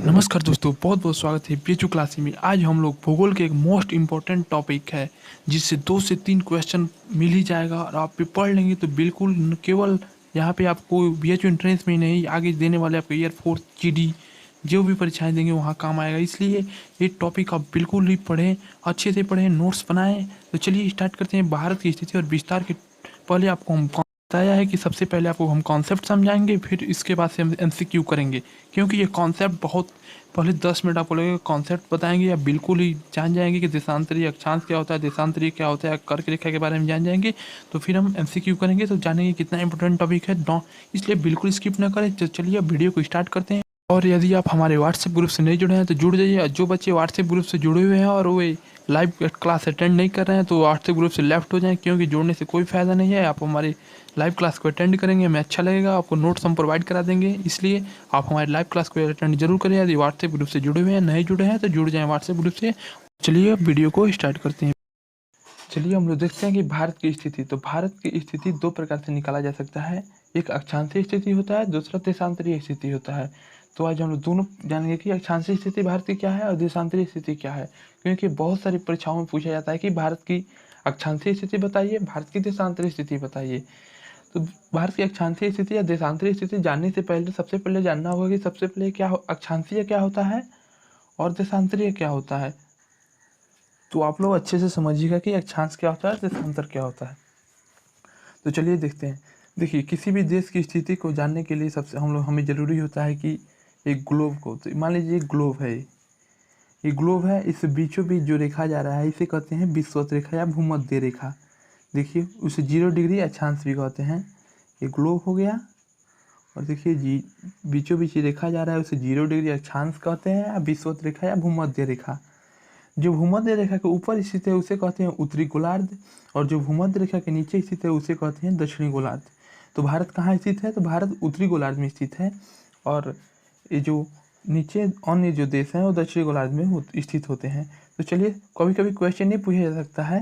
नमस्कार दोस्तों, बहुत बहुत स्वागत है बीएचयू क्लासी में। आज हम लोग भूगोल के एक मोस्ट इम्पोर्टेंट टॉपिक है जिससे 2 से 3 क्वेश्चन मिल ही जाएगा और आप भी पढ़ लेंगे तो बिल्कुल केवल यहाँ पे आपको बीएचयू एंट्रेंस में ही नहीं, आगे देने वाले आपके एयरफोर्स, जीडी जो भी परीक्षाएं देंगे वहाँ काम आएगा। इसलिए ये टॉपिक आप बिल्कुल ही पढ़ें, अच्छे से पढ़ें, नोट्स बनाएं। तो चलिए स्टार्ट करते हैं। भारत की स्थिति और विस्तार के पहले आपको हम बताया है कि सबसे पहले आपको हम कॉन्सेप्ट समझाएंगे, फिर इसके बाद से हम एमसीक्यू करेंगे। क्योंकि ये कॉन्सेप्ट बहुत पहले 10 मिनट आपको लगेगा कॉन्सेप्ट बताएंगे या बिल्कुल ही जान जाएंगे कि देशांतरी अक्षांश क्या होता है, देशांतरी क्या होता है, कर्क रेखा के बारे में जान जाएंगे। तो फिर हम एमसीक्यू करेंगे तो जानेंगे कितना इंपॉर्टेंट टॉपिक है। इसलिए बिल्कुल स्किप ना करें। तो चलिए वीडियो को स्टार्ट करते हैं। और यदि आप हमारे व्हाट्सएप ग्रुप से नहीं जुड़े हैं तो जुड़ जाइए। और जो बच्चे व्हाट्सएप ग्रुप से जुड़े हुए हैं और वे लाइव क्लास अटेंड नहीं कर रहे हैं तो व्हाट्सएप ग्रुप से लेफ्ट हो जाएं, क्योंकि जोड़ने से कोई फ़ायदा नहीं है। आप हमारे लाइव क्लास को अटेंड करेंगे, हमें अच्छा लगेगा, आपको नोट्स हम प्रोवाइड करा देंगे। इसलिए आप हमारे लाइव क्लास को अटेंड जरूर करें। यदि व्हाट्सएप ग्रुप से जुड़े हुए हैं, नहीं जुड़े हैं तो जुड़ जाएँ व्हाट्सएप ग्रुप से। चलिए अब वीडियो को स्टार्ट करते हैं। चलिए हम लोग देखते हैं कि भारत की स्थिति। तो भारत की स्थिति 2 प्रकार से निकाला जा सकता है। एक अक्षांशीय स्थिति होता है, दूसरा देशांतरीय स्थिति होता है। तो आज हम लोग दोनों जानेंगे कि अक्षांशीय स्थिति भारत की क्या है और देशांतरीय स्थिति क्या है। क्योंकि बहुत सारी परीक्षाओं में पूछा जाता है कि भारत की अक्षांशीय स्थिति बताइए, भारत की देशांतरीय स्थिति बताइए। तो भारत की अक्षांशीय स्थिति या देशांतरीय स्थिति जानने से पहले सबसे पहले जानना होगा कि सबसे पहले अक्षांशीय क्या होता है और देशांतरीय क्या होता है। तो आप लोग अच्छे से समझिएगा कि अक्षांश क्या होता है, देशांतर क्या होता है। तो चलिए देखते हैं। देखिए, किसी भी देश की स्थिति को जानने के लिए सबसे हमें ज़रूरी होता है कि एक ग्लोब को, तो मान लीजिए एक ग्लोब है, ये ग्लोब है, इस बीचों बीच जो रेखा जा रहा है इसे कहते हैं विषुवत रेखा या भूमध्य रेखा। देखिए, उसे 0 डिग्री अक्षांश भी कहते हैं। ये ग्लोब हो गया। और देखिए बीचों बीच रेखा जा रहा है उसे 0 डिग्री अक्षांश कहते हैं, या विषुवत रेखा या भूमध्य रेखा। जो भूमध्य रेखा के ऊपर स्थित है उसे कहते हैं उत्तरी गोलार्ध, और जो भूमध्य रेखा के नीचे स्थित है उसे कहते हैं दक्षिणी गोलार्ध। तो भारत कहाँ स्थित है? तो भारत उत्तरी गोलार्ध में स्थित है, और ये जो नीचे अन्य जो देश हैं वो दक्षिणी गोलार्ध में स्थित होते हैं। तो चलिए, कभी कभी क्वेश्चन ये पूछा जा सकता है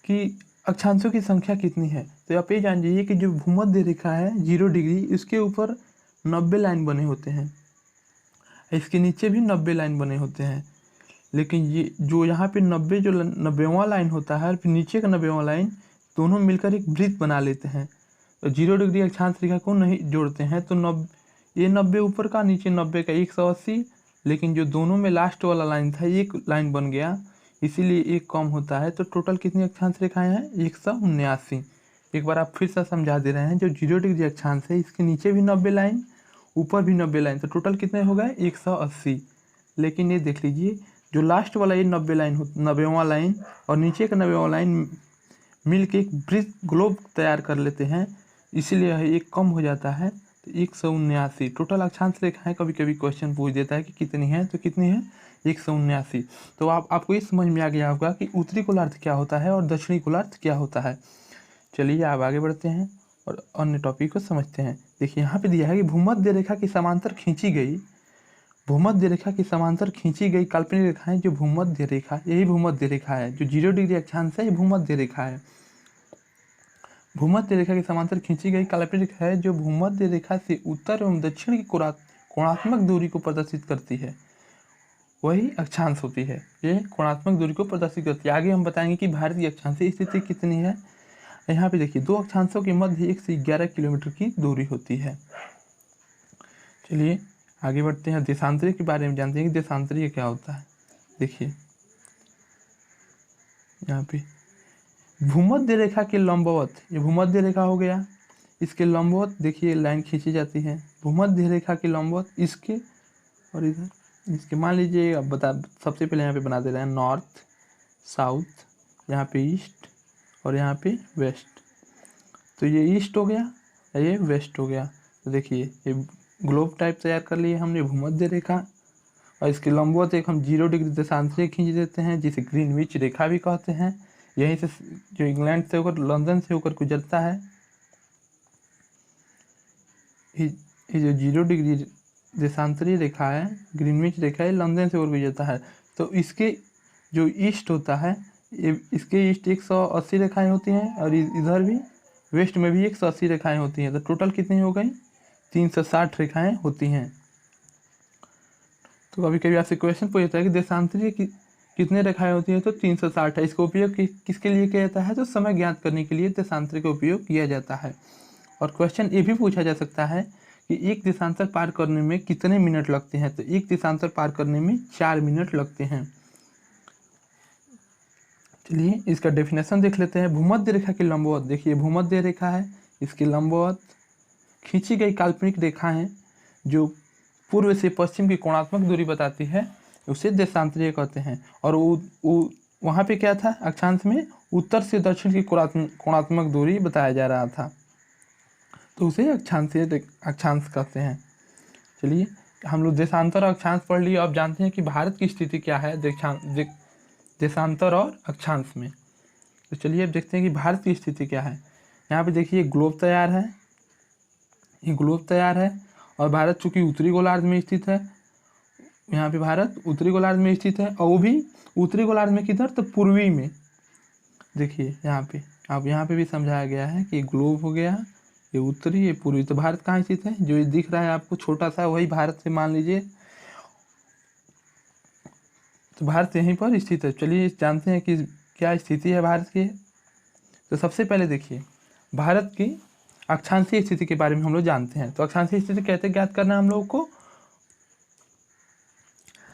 कि अक्षांशों की संख्या कितनी है। तो आप ये जान जाइए कि जो भूमध्य रेखा है 0 डिग्री, इसके ऊपर 90 लाइन बने होते हैं, इसके नीचे भी 90 लाइन बने होते हैं। लेकिन ये जो यहाँ पे 90 जो 90वां लाइन होता है और फिर नीचे का 90वां लाइन, दोनों मिलकर एक वृत्त बना लेते हैं। तो 0 डिग्री अक्षांश रेखा को नहीं जोड़ते हैं तो ये 90 ऊपर का, नीचे 90 का 180। लेकिन जो दोनों में लास्ट वाला लाइन था एक लाइन बन गया, इसीलिए एक कम होता है। तो टोटल कितनी अक्षांश रेखाएं हैं? 179। एक बार आप फिर से समझा दे रहे हैं। जो 0 डिग्री अक्षांश है इसके नीचे भी 90 लाइन, ऊपर भी 90 लाइन, तो टोटल कितने हो गए? 180। लेकिन ये देख लीजिए, जो लास्ट वाला ये 90 लाइन 90वां लाइन और नीचे का 90वां लाइन मिल के एक वृत्त ग्लोब तैयार कर लेते हैं, इसीलिए एक कम हो जाता है। तो 179 टोटल अक्षांश रेखाएं कभी कभी क्वेश्चन पूछ देता है कि कितनी है, तो कितनी है? 179। तो आपको ये समझ में आ गया होगा कि उत्तरी गोलार्ध क्या होता है और दक्षिणी गोलार्ध क्या होता है। चलिए आप आगे बढ़ते हैं और अन्य टॉपिक को समझते हैं। देखिए, यहाँ पे दिया है कि भूमध्य रेखा की समांतर खींची गई, भूमध्य रेखा की समांतर खींची गई काल्पनिक रेखाएं जो भूमध्य रेखा, यही भूमध्य रेखा है। जो 0 डिग्री अक्षांश है ये भूमध्य रेखा है। भूमध्य रेखा की समांतर खींची गई काल्पनिक रेखा है जो भूमध्य रेखा से उत्तर एवं दक्षिण की कोणात्मक दूरी को प्रदर्शित करती है, वही अक्षांश होती है। ये कोणात्मक दूरी को प्रदर्शित करती है। आगे हम बताएंगे कि भारत की अक्षांशीय स्थिति कितनी है। यहाँ पे देखिए, 2 अक्षांशों के मध्य 1 से 11 किलोमीटर की दूरी होती है। चलिए आगे बढ़ते हैं, देशांतरीय के बारे में जानते हैं कि देशांतरीय क्या होता है। देखिए, यहाँ पे भूमध्य रेखा के लंबवत, ये भूमध्य रेखा हो गया, इसके लंबवत देखिए लाइन खींची जाती है। भूमध्य रेखा के लंबवत इसके और इधर इसके, मान लीजिए अब सबसे पहले यहाँ पे बना दे रहे हैं नॉर्थ साउथ, यहाँ पे ईस्ट और यहाँ पे वेस्ट। तो ये ईस्ट हो गया, ये वेस्ट हो गया। तो देखिए, ये ग्लोब टाइप तैयार कर लिए हमने भूमध्य रेखा, और इसके लंबवत एक हम 0 डिग्री देशांतरीय खींच देते हैं जिसे ग्रीनविच रेखा भी कहते हैं। यहीं से जो इंग्लैंड से होकर लंदन से होकर गुजरता है, ये जो 0 डिग्री देशांतरीय रेखा है, ग्रीनविच रेखा है, लंदन से होकर गुजरता है। तो इसके जो ईस्ट होता है, इसके ईस्ट 180 रेखाएं होती हैं, और इधर भी वेस्ट में भी 180 रेखाएं होती हैं। तो टोटल कितनी हो गई? 360 रेखाएं होती हैं। तो कभी कभी आपसे क्वेश्चन पूछता है कि देशांतरी की कितने रेखाएं होती हैं, तो 360 है। इसका उपयोग किसके लिए किया जाता है, तो समय ज्ञात करने के लिए देशांतरी का उपयोग किया जाता है। और क्वेश्चन ये भी पूछा जा सकता है कि एक देशांतर पार करने में कितने मिनट लगते हैं, तो एक देशांतर पार करने में 4 मिनट लगते हैं। चलिए इसका डेफिनेशन देख लेते हैं। भूमध्य रेखा की लंबवत, देखिए भूमध्य रेखा है, इसकी लंबवत खींची गई काल्पनिक रेखा है जो पूर्व से पश्चिम की कोणात्मक दूरी बताती है, उसे देशांतरीय कहते हैं। और वहाँ पे क्या था, अक्षांश में उत्तर से दक्षिण की कोणात्मक दूरी बताया जा रहा था, तो उसे अक्षांश कहते हैं। चलिए हम लोग देशांतर और अक्षांश पढ़ लिए। अब जानते हैं कि भारत की स्थिति क्या है देशांतर और अक्षांश में। तो चलिए अब देखते हैं कि भारत की स्थिति क्या है। यहाँ पे देखिए ग्लोब तैयार है, ये ग्लोब तैयार है, और भारत चूंकि उत्तरी गोलार्ध में स्थित है, यहाँ पे भारत उत्तरी गोलार्ध में स्थित है, और वो भी उत्तरी गोलार्ध में किधर, तो पूर्वी में। देखिए यहाँ पे अब यहाँ पे भी समझाया गया है कि ग्लोब हो गया, ये उत्तरी, ये पूर्वी। तो भारत कहाँ स्थित है, जो ये दिख रहा है आपको छोटा सा, वही भारत से मान लीजिए, तो भारत यहीं पर स्थित है। चलिए जानते हैं कि क्या स्थिति है भारत की। तो सबसे पहले देखिए भारत की अक्षांशीय स्थिति के बारे में हम लोग जानते हैं। तो अक्षांशीय स्थिति कैसे ज्ञात करना है हम लोगों को,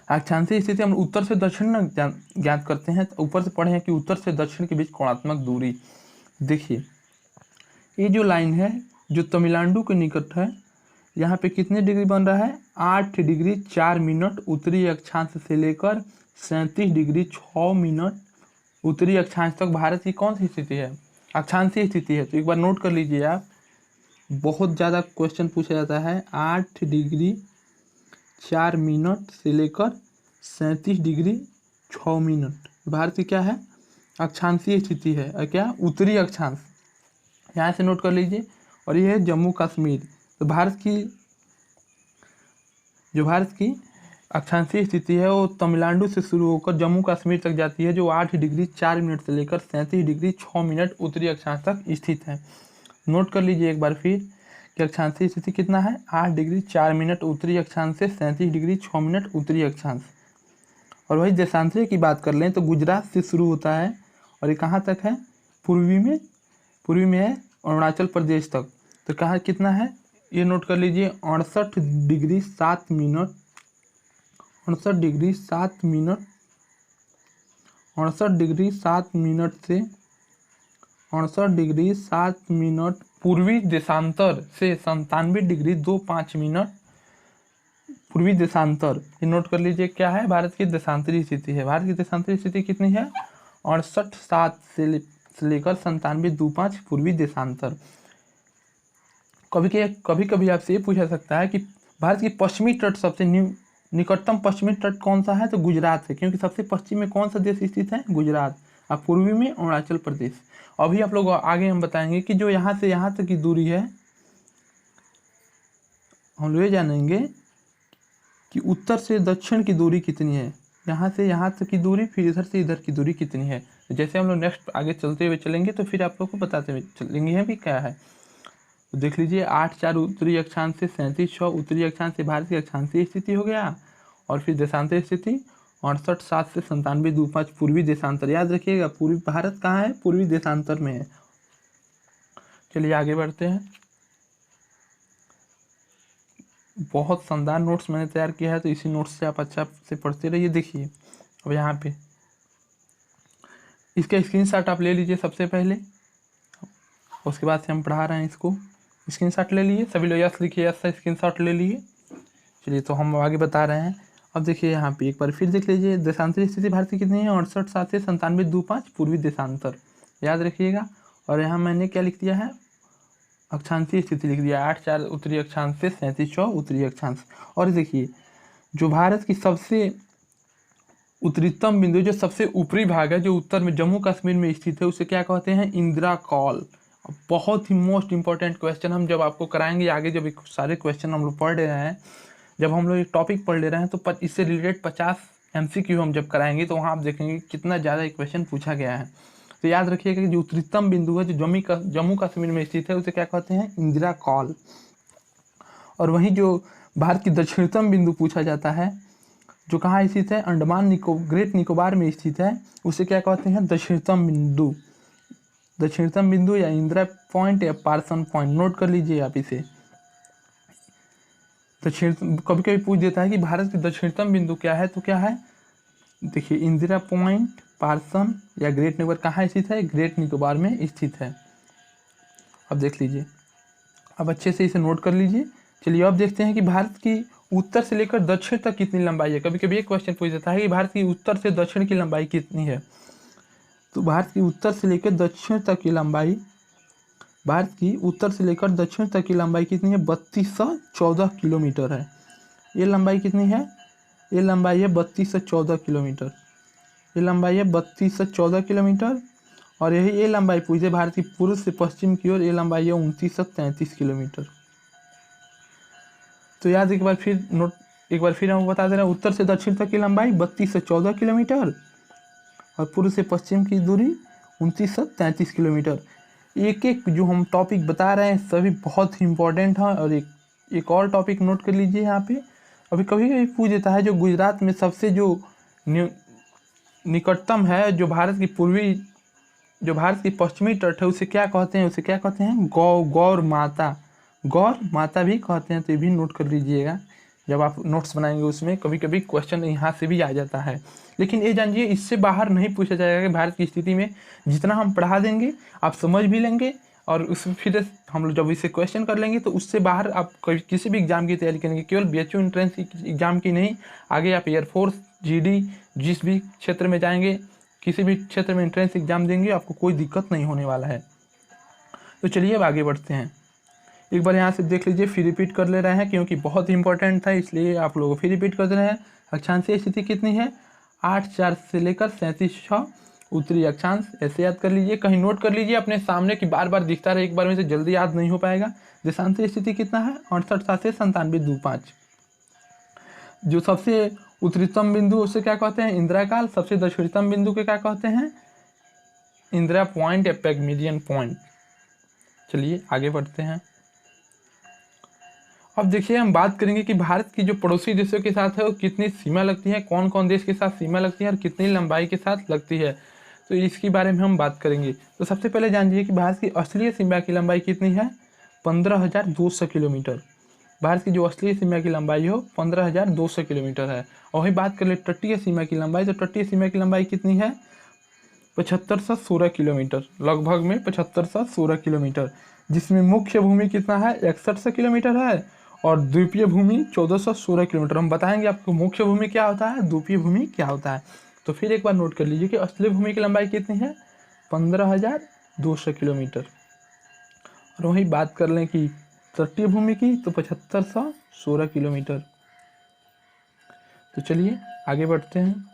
अक्षांशीय स्थिति हम उत्तर से दक्षिण ज्ञात करते हैं। तो ऊपर से पढ़े हैं कि उत्तर से दक्षिण के बीच कोणात्मक दूरी। देखिए ये जो लाइन है जो तमिलनाडु के निकट है, यहाँ पे कितने डिग्री बन रहा है, 8 डिग्री 4 मिनट उत्तरी अक्षांश से लेकर 37 डिग्री 6 मिनट उत्तरी अक्षांश तक भारत की कौन सी स्थिति है, अक्षांशीय स्थिति है। तो एक बार नोट कर लीजिए आप, बहुत ज़्यादा क्वेश्चन पूछा जाता है। 8 डिग्री 4 मिनट से लेकर 37 डिग्री 6 मिनट भारत की क्या है, अक्षांशीय स्थिति है। और क्या, उत्तरी अक्षांश, यहाँ से नोट कर लीजिए। और ये है जम्मू कश्मीर। तो भारत की अक्षांशीय स्थिति है वो तमिलनाडु से शुरू होकर जम्मू कश्मीर तक जाती है, जो 8 डिग्री 4 मिनट से लेकर 37 डिग्री 6 मिनट उत्तरी अक्षांश तक स्थित है। नोट कर लीजिए एक बार फिर कि अक्षांशीय स्थिति कितना है, 8 डिग्री 4 मिनट उत्तरी अक्षांश से 37 डिग्री 6 मिनट उत्तरी अक्षांश। और वही देशांतरीय की बात कर लें तो गुजरात से शुरू होता है और ये कहाँ तक है, पूर्वी में है अरुणाचल प्रदेश तक। तो कहाँ कितना है, ये नोट कर लीजिए 68 degree 7 minute 68 degree 7 minute 68 degree 7 minute से 68 डिग्री 7 मिनट पूर्वी देशांतर से 97 डिग्री 25 मिनट पूर्वी देशांतर। ये नोट कर लीजिए क्या है, भारत की देशांतरी स्थिति है। भारत की देशांतरी स्थिति कितनी है, 68 से लेकर 97.25 पूर्वी देशांतर। कभी कभी आपसे ये पूछा सकता है कि भारत की पश्चिमी तट सबसे निकटतम पश्चिमी तट कौन सा है, तो गुजरात है, क्योंकि सबसे पश्चिम में कौन सा देश स्थित है, गुजरात। और पूर्वी में अरुणाचल प्रदेश। अभी आप लोग आगे हम बताएंगे कि जो यहाँ से यहाँ तक की दूरी है, हम लोग ये जानेंगे कि उत्तर से दक्षिण की दूरी कितनी है, यहाँ से यहाँ तक की दूरी, फिर इधर से इधर की दूरी कितनी है। जैसे हम लोग नेक्स्ट आगे चलते हुए चलेंगे तो फिर आप लोग को बताते हुए चलेंगे भी क्या है। तो देख लीजिए 8-4 उत्तरी अक्षांश से 37-6 उत्तरी अक्षांश से भारत की अक्षांशीय स्थिति हो गया, और फिर देशांतरीय स्थिति 68-7 से 97.25 पूर्वी देशांतर। याद रखिएगा पूर्वी भारत कहाँ है, पूर्वी देशांतर में है। चलिए आगे बढ़ते हैं। बहुत शानदार नोट्स मैंने तैयार किया है, तो इसी नोट्स से आप अच्छा से पढ़ते रहिए। देखिए अब यहाँ पे इसका स्क्रीनशॉट आप ले लीजिए सबसे पहले, उसके बाद से हम पढ़ा रहे हैं इसको। स्क्रीनशॉट ले लिए सभी लोग, यस लिखिए, यस से स्क्रीनशॉट ले लिए। चलिए तो हम आगे बता रहे हैं। अब देखिए यहाँ पे एक बार फिर देख लीजिए, देशांतरी स्थिति भारत की कितनी है, 68-7 से 97.25 पूर्वी देशांतर, याद रखिएगा। और यहाँ मैंने क्या लिख दिया है, अक्षांशीय स्थिति लिख दिया, 8-4 उत्तरी अक्षांश से 37-6 उत्तरी अक्षांश। और देखिए जो भारत की सबसे उत्तरीतम बिंदु, जो सबसे ऊपरी भाग है, जो उत्तर में जम्मू कश्मीर में स्थित है, उसे क्या कहते हैं, इंदिरा कॉल। बहुत ही मोस्ट इंपॉर्टेंट क्वेश्चन हम जब आपको कराएंगे आगे, जब सारे क्वेश्चन हम लोग पढ़ रहे हैं, जब हम लोग एक टॉपिक पढ़ ले रहे हैं, तो इससे रिलेटेड 50 MCQ हम जब कराएंगे तो वहाँ आप देखेंगे कितना ज़्यादा क्वेश्चन पूछा गया है। तो याद रखिएगा कि जो उत्तरीतम बिंदु है, जो जम्मू कश्मीर में स्थित है, उसे क्या कहते हैं, इंदिरा कॉल। और वहीं जो भारत की दक्षिणतम बिंदु पूछा जाता है, जो कहाँ स्थित है, ग्रेट निकोबार में स्थित है, उसे क्या कहते हैं, दक्षिणतम बिंदु। दक्षिणतम बिंदु या इंदिरा पॉइंट या पार्सन पॉइंट, नोट कर लीजिए आप इसे। दक्षिण, कभी कभी पूछ देता है कि भारत की दक्षिणतम बिंदु क्या है, तो क्या है, देखिए इंदिरा पॉइंट, पार्सन या ग्रेट निकोबार कहाँ स्थित है, ग्रेट निकोबार में स्थित है। अब देख लीजिए, अब अच्छे से इसे नोट कर लीजिए। चलिए अब देखते हैं कि भारत की उत्तर से लेकर दक्षिण तक कितनी लंबाई है। कभी कभी एक क्वेश्चन पूछ देता है कि भारत की उत्तर से दक्षिण की लंबाई कितनी है। तो भारत की उत्तर से लेकर दक्षिण तक की लंबाई, भारत की उत्तर से लेकर दक्षिण तक की लंबाई कितनी है, 3214 किलोमीटर है। ये लंबाई कितनी है, ये लंबाई है 3214 किलोमीटर। ये लंबाई है 3214 किलोमीटर। और यही ये लंबाई पूछे भारत की पूर्व से पश्चिम की ओर, ये लंबाई है 2933 किलोमीटर। तो याद एक बार फिर हम बता दे रहे हैं, उत्तर से दक्षिण तक की लंबाई 3214 किलोमीटर और पूर्व से पश्चिम की दूरी 2933 किलोमीटर। एक एक जो हम टॉपिक बता रहे हैं सभी बहुत ही इंपॉर्टेंट है। और एक और टॉपिक नोट कर लीजिए यहाँ पे, अभी कभी कभी पूछ देता है जो गुजरात में सबसे जो निकटतम है, जो भारत की पश्चिमी तट है, उसे क्या कहते हैं, उसे क्या कहते हैं, गौर माता भी कहते हैं। तो ये भी नोट कर लीजिएगा, जब आप नोट्स बनाएंगे उसमें कभी कभी क्वेश्चन यहाँ से भी आ जाता है। लेकिन ये जानिए, इससे बाहर नहीं पूछा जाएगा कि भारत की स्थिति में जितना हम पढ़ा देंगे आप समझ भी लेंगे, और उस फिर हम लोग जब इसे क्वेश्चन कर लेंगे तो उससे बाहर आप किसी भी एग्जाम की तैयारी करेंगे, केवल BHU एंट्रेंस एग्जाम की नहीं, आगे आप एयरफोर्स, GD जिस भी क्षेत्र में जाएंगे, किसी भी क्षेत्र में एंट्रेंस एग्जाम देंगे, आपको कोई दिक्कत नहीं होने वाला है। तो चलिए अब आगे बढ़ते हैं। एक बार यहाँ से देख लीजिए, फिर रिपीट कर ले रहे हैं क्योंकि बहुत इंपॉर्टेंट था, इसलिए आप लोगों को फिर रिपीट कर दे रहे हैं। अक्षांशीय स्थिति कितनी है, 8/4 से लेकर 37/6 उत्तरी अक्षांश। ऐसे याद कर लीजिए, कहीं नोट कर लीजिए अपने सामने कि बार बार दिखता रहे, एक बार में से जल्दी याद नहीं हो पाएगा। देशांतरीय स्थिति कितना है, 68/7 से 97/25। जो सबसे उत्तरीतम बिंदु उसे क्या कहते हैं, इंदिरा काल। सबसे दक्षिणतम बिंदु के क्या कहते हैं, इंदिरा पॉइंट या पैगमिलियन पॉइंट। चलिए आगे बढ़ते हैं। अब देखिए, हम बात करेंगे कि भारत की जो पड़ोसी देशों के साथ है वो कितनी सीमा लगती है, कौन कौन देश के साथ सीमा लगती है और कितनी लंबाई के साथ लगती है, तो इसके बारे में हम बात करेंगे। तो सबसे पहले जानिए कि भारत की असली सीमा की लंबाई कितनी है, 15,200 किलोमीटर। भारत की जो असली सीमा की लंबाई हो 15,200 किलोमीटर है। और वही बात कर ले तटीय सीमा की लंबाई, तो तटीय सीमा की लंबाई कितनी है, 7516 किलोमीटर, लगभग में 7516 किलोमीटर, जिसमें मुख्य भूमि कितना है, 6100 किलोमीटर है और द्वीपीय भूमि 1416 किलोमीटर। हम बताएंगे आपको मुख्य भूमि क्या होता है, द्वीपीय भूमि क्या होता है। तो फिर एक बार नोट कर लीजिए कि असली भूमि की लंबाई कितनी है, 15,200 किलोमीटर। और वही बात कर लें कि तटीय भूमि की, तो 7516 किलोमीटर। तो चलिए आगे बढ़ते हैं।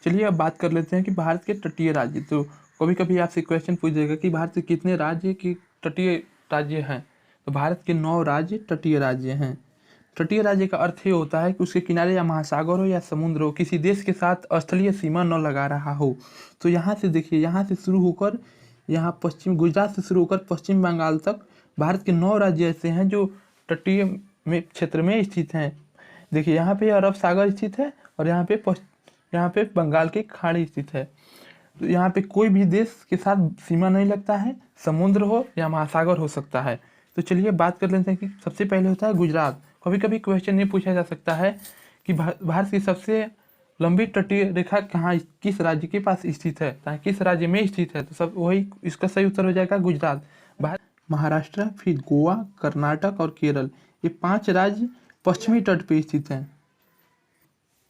चलिए अब बात कर लेते हैं कि भारत के तटीय राज्य। तो कभी कभी आपसे क्वेश्चन पूछ देगा कि भारत के कितने राज्य के तटीय राज्य हैं, तो भारत के 9 राज्य तटीय राज्य हैं। तटीय राज्य का अर्थ ये होता है कि उसके किनारे या महासागर हो या समुद्र हो, किसी देश के साथ स्थलीय सीमा न लगा रहा हो। तो यहाँ से देखिए, यहाँ से शुरू होकर यहाँ पश्चिम गुजरात से शुरू होकर पश्चिम बंगाल तक भारत के 9 राज्य ऐसे हैं जो तटीय में क्षेत्र में स्थित हैं। देखिए यहाँ पे अरब सागर स्थित है और यहाँ पे बंगाल की खाड़ी स्थित है। तो यहाँ पे कोई भी देश के साथ सीमा नहीं लगता है, समुद्र हो या महासागर हो सकता है। तो चलिए बात कर लेते हैं कि सबसे पहले होता है गुजरात। कभी कभी क्वेश्चन ये पूछा जा सकता है कि भारत की सबसे लंबी तटीय रेखा कहाँ, किस राज्य के पास स्थित है, किस राज्य में स्थित है, तो सब वही इसका सही उत्तर हो जाएगा गुजरात। महाराष्ट्र, फिर गोवा, कर्नाटक और केरल, ये 5 राज्य पश्चिमी तट पे स्थित हैं।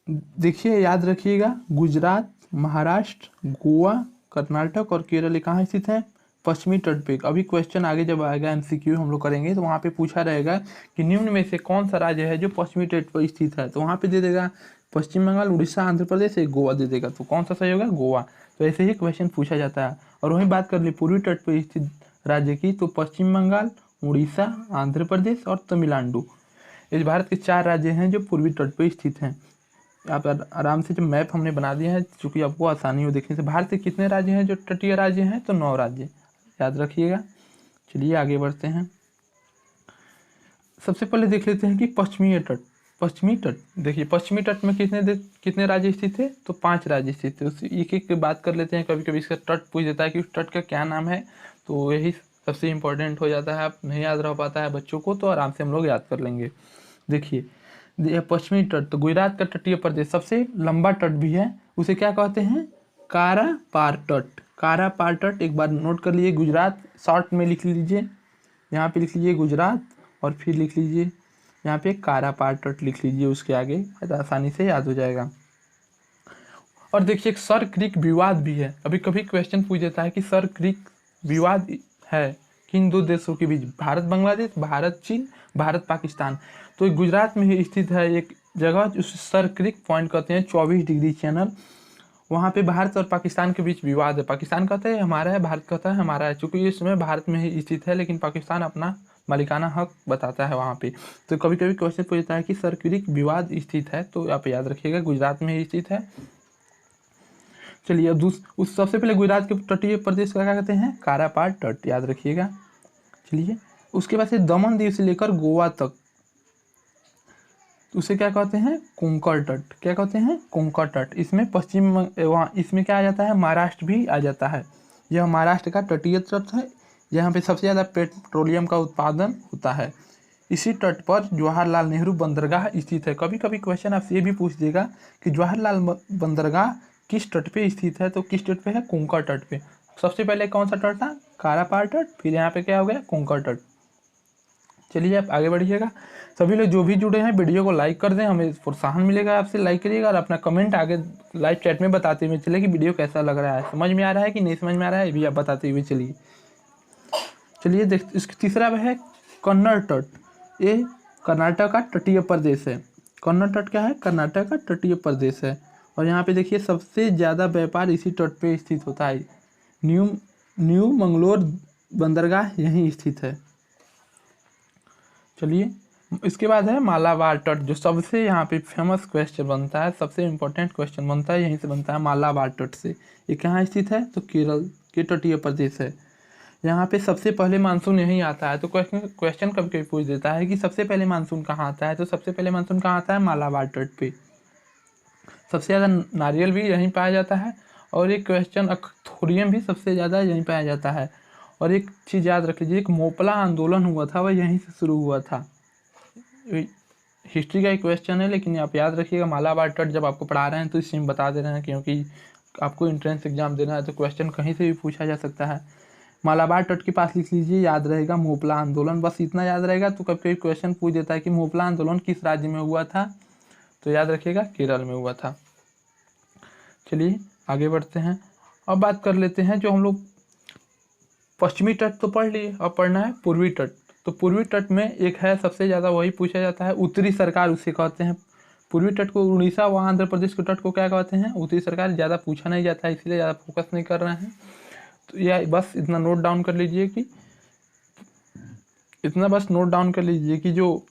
देखिए याद रखिएगा, गुजरात, महाराष्ट्र, गोवा, कर्नाटक और केरल कहाँ स्थित है, पश्चिमी तट पे। अभी क्वेश्चन आगे जब आएगा MCQ हम लोग करेंगे तो वहाँ पे पूछा रहेगा कि निम्न में से कौन सा राज्य है जो पश्चिमी तट पर स्थित है, तो वहाँ पे दे देगा पश्चिम बंगाल, उड़ीसा, आंध्र प्रदेश, एक गोवा दे देगा। तो कौन सा सही होगा, गोवा। तो ऐसे ही क्वेश्चन पूछा जाता है। और वहीं बात कर ली पूर्वी तट पर स्थित राज्य की, तो पश्चिम बंगाल, उड़ीसा, आंध्र प्रदेश और तमिलनाडु, इस भारत के 4 राज्य हैं जो पूर्वी तट पर स्थित हैं। आप आराम से जो मैप हमने बना दिया है, चूँकि आपको आसानी हो देखने से। भारत के कितने राज्य हैं जो तटीय राज्य हैं, तो 9 राज्य, याद रखिएगा। चलिए आगे बढ़ते हैं। सबसे पहले देख लेते हैं कि पश्चिमी तट, देखिए पश्चिमी तट में कितने राज्य स्थित थे, तो 5 राज्य स्थित थे। उस एक एक की बात कर लेते हैं। कभी कभी इसका तट पूछ देता है कि उस तट का क्या नाम है, तो यही सबसे इम्पोर्टेंट हो जाता है। आप नहीं याद रह पाता है बच्चों को तो आराम से हम लोग याद कर लेंगे। देखिए पश्चिमी तट, तो गुजरात का तटीय प्रदेश सबसे लंबा तट भी है, उसे क्या कहते हैं, कारापार तट। कारापार तट एक बार नोट कर लीजिए। गुजरात शॉर्ट में लिख लीजिए, यहाँ पे लिख लीजिए गुजरात और फिर लिख लीजिए यहाँ पे कारापार तट लिख लीजिए, उसके आगे आसानी से याद हो जाएगा। और देखिए एक सर क्रीक विवाद भी है। अभी कभी क्वेश्चन पूछ देता है कि सर क्रीक विवाद है किन दो देशों के बीच, भारत बांग्लादेश, भारत चीन, भारत पाकिस्तान। तो गुजरात में ही स्थित है एक जगह, उस सर क्रीक पॉइंट कहते हैं, 24 डिग्री चैनल। वहाँ पे भारत और पाकिस्तान के बीच विवाद है। पाकिस्तान कहता है हमारा है, भारत कहता है हमारा है। चूँकि इस समय भारत में ही स्थित है, लेकिन पाकिस्तान अपना मालिकाना हक बताता है वहाँ पे। तो कभी कभी क्वेश्चन पूछता है कि सर क्रीक विवाद स्थित है, तो आप याद रखिएगा गुजरात में ही स्थित है। चलिए अब उस सबसे पहले गुजरात के तटीय प्रदेश का क्या कहते हैं, कारापार तट, याद रखिएगा। चलिए उसके बाद से दमन दीव से लेकर गोवा तक, उसे क्या कहते हैं, कोंकण तट। क्या कहते हैं, कोंकण तट। इसमें पश्चिम वहाँ इसमें क्या आ जाता है, महाराष्ट्र भी आ जाता है। यह महाराष्ट्र का तटीय तट है, यहाँ पे सबसे ज़्यादा पेट्रोलियम का उत्पादन होता है। इसी तट पर जवाहरलाल नेहरू बंदरगाह स्थित है। कभी कभी क्वेश्चन आपसे ये भी पूछ देगा कि जवाहरलाल बंदरगाह किस तट पे स्थित है, तो किस तट पे है, कोंकण तट पे। सबसे पहले कौन सा तट था, कारापार तट, फिर यहाँ पे क्या हो गया, कोंकण तट। चलिए आप आगे बढ़िएगा। सभी लोग जो भी जुड़े हैं वीडियो को लाइक कर दें, हमें प्रोत्साहन मिलेगा आपसे, लाइक करिएगा और अपना कमेंट आगे लाइव चैट में बताते हुए चलिए कि वीडियो कैसा लग रहा है, समझ में आ रहा है कि नहीं समझ में आ रहा है, ये भी आप बताते हुए चलिए। चलिए देख, इसका तीसरा है कन्नड़ तट। ये कर्नाटक का तटीय प्रदेश है। कन्नड़ तट क्या है, कर्नाटक का तटीय प्रदेश है। और यहाँ पे देखिए सबसे ज़्यादा व्यापार इसी तट पे स्थित होता है। न्यू मंगलोर बंदरगाह यहीं स्थित है। चलिए इसके बाद है मालाबार तट, जो सबसे यहाँ पे फेमस क्वेश्चन बनता है, सबसे इम्पोर्टेंट क्वेश्चन बनता है, यहीं से बनता है मालाबार तट से। ये कहाँ स्थित है, तो केरल के तटीय प्रदेश है। यहाँ पे सबसे पहले मानसून यहीं आता है। तो क्वेश्चन कभी कभी पूछ देता है कि सबसे पहले मानसून कहाँ आता है, तो सबसे पहले मानसून कहाँ आता है, मालाबार तट पे। सबसे ज़्यादा नारियल भी यहीं पाया जाता है। और एक क्वेश्चन अख्तोरियम भी सबसे ज़्यादा यहीं पाया जाता है। और एक चीज़ याद रख लीजिए, एक मोपला आंदोलन हुआ था, वह यहीं से शुरू हुआ था। हिस्ट्री का एक क्वेश्चन है, लेकिन आप याद रखिएगा मालाबार तट जब आपको पढ़ा रहे हैं तो इसी में बता दे रहे हैं, क्योंकि आपको एंट्रेंस एग्जाम देना है तो क्वेश्चन कहीं से भी पूछा जा सकता है। मालाबार तट के पास लिख लीजिए, याद रहेगा मोपला आंदोलन, बस इतना याद रहेगा। तो कभी कभी क्वेश्चन पूछ देता है कि मोपला आंदोलन किस राज्य में हुआ था, तो याद रखिएगा केरल में हुआ था। चलिए आगे बढ़ते हैं। अब बात कर लेते हैं जो हम लोग पश्चिमी तट तो पढ़ लिए, अब पढ़ना है पूर्वी तट। तो पूर्वी तट में एक है सबसे ज़्यादा वही पूछा जाता है, उत्तरी सरकार उसे कहते हैं। पूर्वी तट को उड़ीसा व आंध्र प्रदेश के तट को क्या कहते हैं, उत्तरी सरकार। ज़्यादा पूछा नहीं जाता है, इसलिए ज़्यादा फोकस नहीं कर रहे हैं। तो यह बस इतना नोट डाउन कर लीजिए कि जो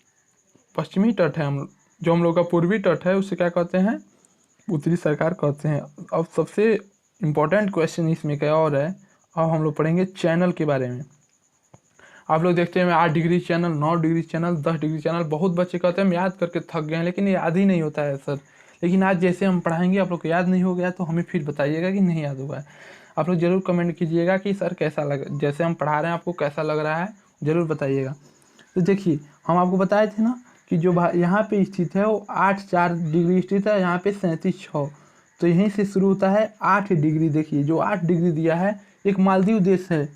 पश्चिमी तट है, जो हम लोग का पूर्वी तट है, उसे क्या कहते हैं, उत्तरी सरकार कहते हैं। अब सबसे इम्पोर्टेंट क्वेश्चन इसमें क्या और है, अब हम लोग पढ़ेंगे चैनल के बारे में। आप लोग देखते हैं 8 degree channel, 9 degree channel, 10 degree channel. बहुत बच्चे कहते हैं हम याद करके थक गए हैं, लेकिन ये याद ही नहीं होता है सर। लेकिन आज जैसे हम पढ़ाएंगे आप लोग को याद नहीं हो गया तो हमें फिर बताइएगा कि नहीं याद हुआ है। आप लोग ज़रूर कमेंट कीजिएगा कि सर कैसा लगा, जैसे हम पढ़ा रहे हैं आपको कैसा लग रहा है, ज़रूर बताइएगा। तो देखिए हम आपको बताए थे ना कि जो यहाँ पे स्थित है वो 8.4 डिग्री स्थित है, यहाँ पे 37.6। तो यहीं से शुरू होता है 8 डिग्री। देखिए जो 8 डिग्री दिया है, एक मालदीव देश है,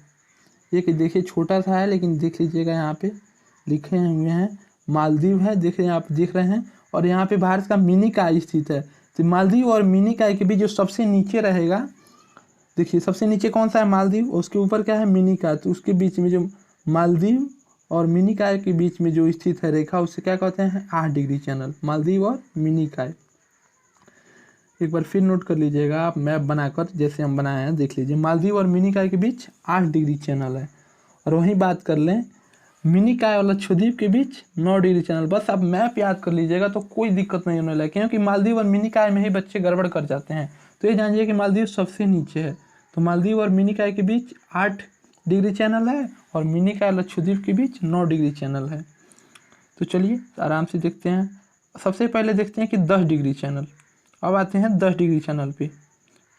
एक देखिए छोटा सा है, लेकिन देख लीजिएगा यहाँ पे लिखे हुए हैं मालदीव है, देख रहे हैं आप, देख रहे हैं। और यहाँ पे भारत का मिनिकॉय स्थित है। तो मालदीव और मिनिकॉय के बीच जो सबसे नीचे रहेगा, देखिए सबसे नीचे कौन सा है, मालदीव, उसके ऊपर क्या है, मिनिकॉय। तो उसके बीच में जो मालदीव और मिनिकॉय के बीच में जो स्थित है रेखा, उसे क्या कहते हैं, 8 डिग्री चैनल, मालदीव और मिनिकॉय। एक बार फिर नोट कर लीजिएगा आप, मैप बनाकर जैसे हम बनाए हैं देख लीजिए, मालदीव और मिनिकॉय के बीच 8 डिग्री चैनल है। और वहीं बात कर लें मिनिकॉय और लक्षद्वीप के बीच 9 डिग्री चैनल। बस आप मैप याद कर लीजिएगा तो कोई दिक्कत नहीं होने लगे, क्योंकि मालदीव और मिनिकॉय में ही बच्चे गड़बड़ कर जाते हैं। तो ये जानिए कि मालदीव सबसे नीचे है। तो मालदीव और मिनिकॉय के बीच 8 डिग्री चैनल है और मिनिकॉय और लक्षद्वीप के बीच 9 डिग्री चैनल है। तो चलिए आराम से देखते हैं। सबसे पहले देखते हैं कि 10 डिग्री चैनल। अब आते हैं 10 डिग्री चैनल पे।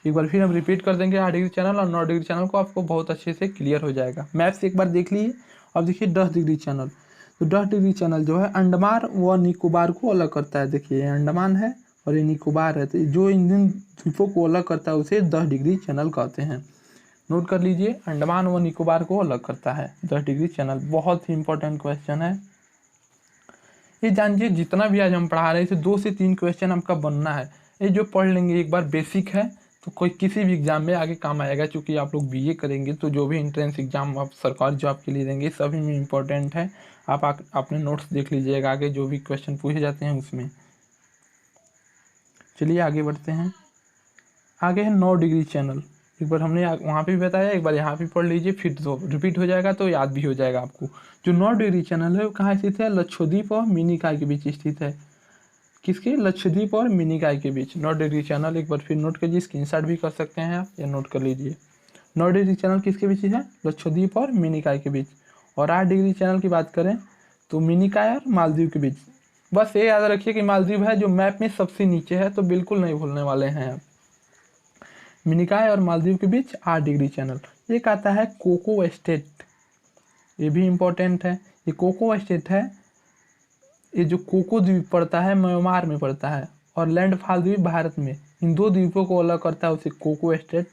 एक बार फिर हम रिपीट कर देंगे 8 डिग्री चैनल और 9 डिग्री चैनल को, आपको बहुत अच्छे से क्लियर हो जाएगा। मैप से एक बार देख लीजिए। अब देखिए 10 डिग्री चैनल, तो 10 डिग्री चैनल जो है अंडमान व निकोबार को अलग करता है। देखिए ये अंडमान है और ये निकोबार है, तो जो इन द्वीपों को अलग करता है उसे 10 डिग्री चैनल कहते हैं। नोट कर लीजिए, अंडमान व निकोबार को अलग करता है 10 डिग्री चैनल। बहुत ही इंपॉर्टेंट क्वेश्चन है, ये जानिए। जितना भी आज हम पढ़ा रहे हैं इसे 2 से 3 क्वेश्चन आपका बनना है। ये जो पढ़ लेंगे एक बार बेसिक है तो कोई किसी भी एग्जाम में आगे काम आएगा। क्योंकि आप लोग बीए करेंगे तो जो भी एंट्रेंस एग्जाम आप सरकारी जॉब के लिए देंगे सभी में इम्पोर्टेंट है। आप अपने नोट्स देख लीजिएगा, आगे जो भी क्वेश्चन पूछे जाते हैं उसमें। चलिए आगे बढ़ते हैं। आगे है 9 डिग्री चैनल। एक बार हमने वहाँ पे भी बताया, एक बार यहाँ पे पढ़ लीजिए, फिर तो रिपीट हो जाएगा तो याद भी हो जाएगा आपको। जो 9 डिग्री चैनल है वो कहाँ स्थित है? लक्षद्वीप और मिनिकॉय के बीच स्थित है। किसके? लक्षद्वीप और मिनिकॉय के बीच 9 डिग्री चैनल। एक बार फिर नोट कीजिए, स्क्रीनशॉट भी कर सकते हैं आप, या नोट कर लीजिए। 9 डिग्री चैनल किसके बीच है? लक्षद्वीप और मिनिकॉय के बीच। और 8 डिग्री चैनल की बात करें तो मिनिकॉय और मालदीव के बीच। बस ये याद रखिए कि मालदीव है जो मैप में सबसे नीचे है, तो बिल्कुल नहीं भूलने वाले हैं आप। मिनिकॉय और मालदीव के बीच 8 डिग्री चैनल। एक आता है कोको स्टेट, ये भी इम्पोर्टेंट है। ये कोको स्टेट है, ये जो कोको द्वीप पड़ता है म्यांमार में पड़ता है, और लैंडफॉल द्वीप भारत में। इन दो द्वीपों को अलग करता है, उसे कोको स्टेट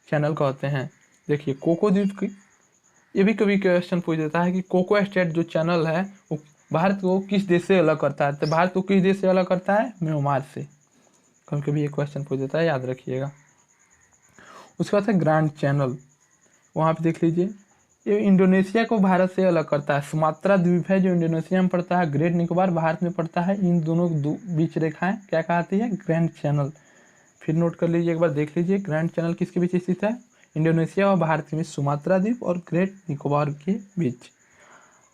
चैनल कहते हैं। देखिए कोको द्वीप की, ये भी कभी क्वेश्चन पूछ देता है कि कोको स्टेट जो चैनल है वो भारत को किस देश से अलग करता है। तो भारत को किस देश से अलग करता है? म्यांमार से। कभी कभी ये क्वेश्चन पूछ देता है, याद रखिएगा। उसके बाद है ग्रैंड चैनल, वहाँ पे देख लीजिए। ये इंडोनेशिया को भारत से अलग करता है। सुमात्रा द्वीप है जो इंडोनेशिया में पड़ता है, ग्रेट निकोबार भारत में पड़ता है। इन दोनों बीच रेखाएं क्या कहती है? Grand channel. फिर नोट कर लीजिए, एक बार देख लीजिए, ग्रैंड चैनल किसके बीच स्थित है? इंडोनेशिया और भारत के बीच, सुमात्रा द्वीप और ग्रेट निकोबार के बीच।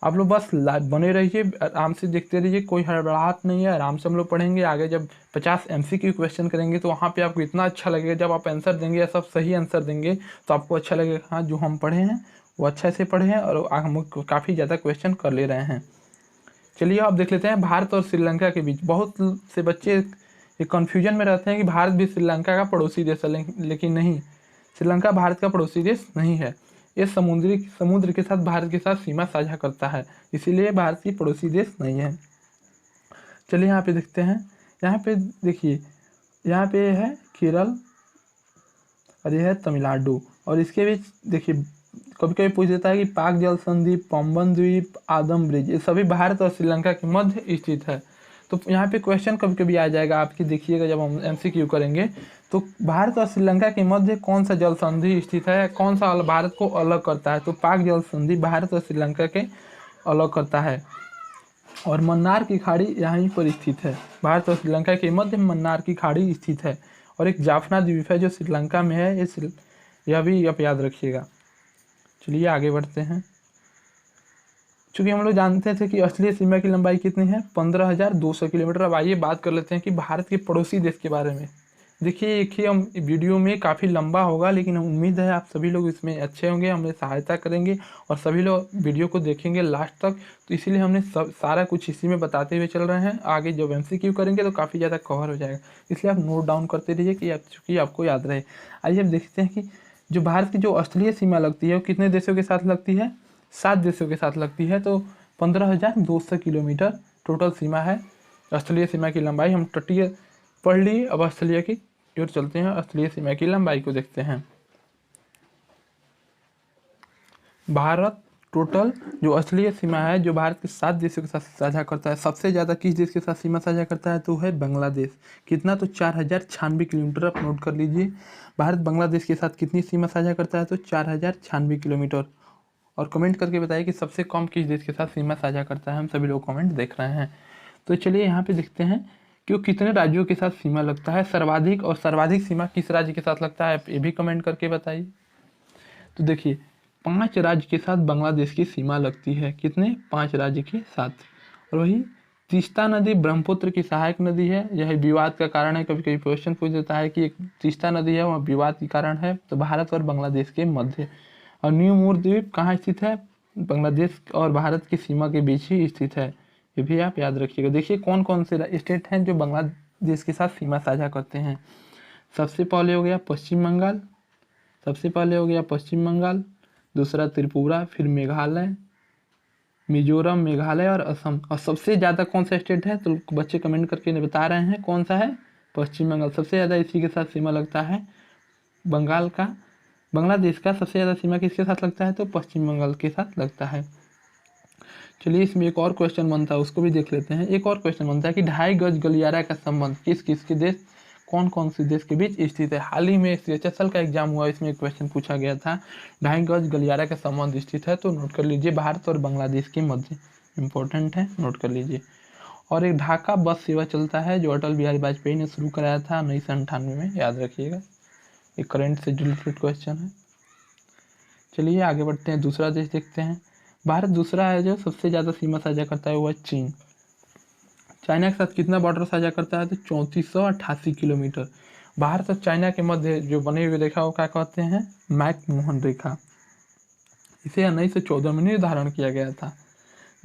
आप लोग बस बने रहिए, आराम से देखते रहिए, कोई हड़बड़ाहट नहीं है, आराम से हम लोग पढ़ेंगे। आगे जब 50 MCQ क्वेश्चन करेंगे तो वहाँ पे आपको इतना अच्छा लगेगा, जब आप आंसर देंगे या सब सही आंसर देंगे तो आपको अच्छा लगेगा, हाँ जो हम पढ़े हैं वो अच्छे से पढ़े हैं और हम काफ़ी ज़्यादा क्वेश्चन कर ले रहे हैं। चलिए आप देख लेते हैं भारत और श्रीलंका के बीच। बहुत से बच्चे ये कन्फ्यूजन में रहते हैं कि भारत भी श्रीलंका का पड़ोसी देश है, लेकिन नहीं, श्रीलंका भारत का पड़ोसी देश नहीं है। ये समुद्र के साथ भारत के साथ सीमा साझा करता है, इसीलिए भारत की पड़ोसी देश नहीं है। चलिए यहाँ पे देखते हैं। यहाँ पे देखिए, यहाँ पे है केरल और यह है तमिलनाडु, और इसके बीच देखिए कभी कभी पूछ देता है कि पाक जल संधि, पंबन द्वीप, आदम ब्रिज, ये सभी भारत और श्रीलंका के मध्य स्थित है। तो यहाँ पे क्वेश्चन कभी कभी आ जाएगा आपकी, देखिएगा जब हम MCQ करेंगे तो भारत और श्रीलंका के मध्य कौन सा जल संधि स्थित है, कौन सा भारत को अलग करता है? तो पाक जल संधि भारत और श्रीलंका के अलग करता है। और मन्नार की खाड़ी यहीं पर स्थित है, भारत और श्रीलंका के मध्य मन्नार की खाड़ी स्थित है। और एक जाफना द्वीप है जो श्रीलंका में है, यह भी आप याद रखिएगा। चलिए आगे बढ़ते हैं। चूँकि हम लोग जानते थे कि असली सीमा की लंबाई कितनी है? 15,200 किलोमीटर। अब आइए बात कर लेते हैं कि भारत के पड़ोसी देश के बारे में। देखिए एक ही हम वीडियो में काफ़ी लंबा होगा, लेकिन उम्मीद है आप सभी लोग इसमें अच्छे होंगे, हमें सहायता करेंगे और सभी लोग वीडियो को देखेंगे लास्ट तक। तो इसीलिए हमने सारा कुछ इसी में बताते हुए चल रहे हैं। आगे जब MCQ करेंगे तो काफ़ी ज़्यादा कवर हो जाएगा, इसलिए आप नोट डाउन करते रहिए कि चूँकि आपको याद रहे। आइए अब देखते हैं कि जो भारत की जो स्थलीय सीमा लगती है वो कितने देशों के साथ लगती है? 7 देशों के साथ लगती है। तो 15,200 किलोमीटर टोटल सीमा है, स्थलीय सीमा की लंबाई। हम तटीय पढ़ लिए, अब स्थलीय की ओर चलते हैं, स्थलीय सीमा की लंबाई को देखते हैं। भारत टोटल जो स्थलीय सीमा है जो भारत के 7 देशों के साथ साझा करता है, सबसे ज़्यादा किस देश के साथ सीमा साझा करता है? तो है बांग्लादेश। कितना? तो 4,096 किलोमीटर। आप नोट कर लीजिए, भारत बांग्लादेश के साथ कितनी सीमा साझा करता है? तो 4,096 किलोमीटर। और कमेंट करके बताइए कि सबसे कम किस देश के साथ सीमा साझा करता है। हम सभी लोग कमेंट देख रहे हैं। तो चलिए यहाँ पे देखते हैं कि वो कितने राज्यों के साथ सीमा लगता है सर्वाधिक, और सर्वाधिक सीमा किस राज्य के साथ लगता है, ये भी कमेंट करके बताइए। तो देखिए 5 राज्य के साथ बांग्लादेश की सीमा लगती है। कितने? 5 राज्य के साथ। और वही तीस्ता नदी ब्रह्मपुत्र की सहायक नदी है, यह विवाद का कारण है। कभी कभी क्वेश्चन पूछ देता है कि एक तीस्ता नदी है वह विवाद के कारण है, तो भारत और बांग्लादेश के मध्य। और न्यू मूर द्वीप कहाँ स्थित है? बांग्लादेश और भारत की सीमा के बीच ही स्थित है। ये भी आप याद रखिएगा। देखिए कौन कौन से स्टेट हैं जो बांग्लादेश के साथ सीमा साझा करते हैं। सबसे पहले हो गया पश्चिम बंगाल, दूसरा त्रिपुरा, फिर मेघालय, मिजोरम, मेघालय और असम। और सबसे ज़्यादा कौन सा स्टेट है, तो बच्चे कमेंट करके बता रहे हैं कौन सा है, पश्चिम बंगाल। सबसे ज़्यादा इसी के साथ सीमा लगता है बंगाल का, बांग्लादेश का सबसे ज़्यादा सीमा किसके साथ लगता है, तो पश्चिम बंगाल के साथ लगता है। चलिए इसमें एक और क्वेश्चन बनता है, उसको भी देख लेते हैं। एक और क्वेश्चन बनता है कि 2.5 गज गलियारा का संबंध किस किस के देश, कौन कौन से देश के बीच स्थित है। हाल ही में CHSL का एग्जाम हुआ, इसमें एक क्वेश्चन पूछा गया था 2.5 गज गलियारा का संबंध स्थित है, तो नोट कर लीजिए भारत और बांग्लादेश के मध्य, इंपॉर्टेंट है, नोट कर लीजिए। और एक ढाका बस सेवा चलता है जो अटल बिहारी वाजपेयी ने शुरू कराया था 1998 में, याद रखिएगा। एक करंट से रिलेटेड क्वेश्चन है। चलिए आगे बढ़ते हैं, दूसरा देश देखते हैं। भारत दूसरा है जो सबसे ज़्यादा सीमा साझा करता है, वो है चीन। चाइना के साथ कितना बॉर्डर साझा करता है, तो 3488 किलोमीटर। भारत और चाइना के मध्य जो बनी हुई रेखा को क्या कहते हैं, मैक-मोहन रेखा। इसे 1914 में निर्धारण किया गया था।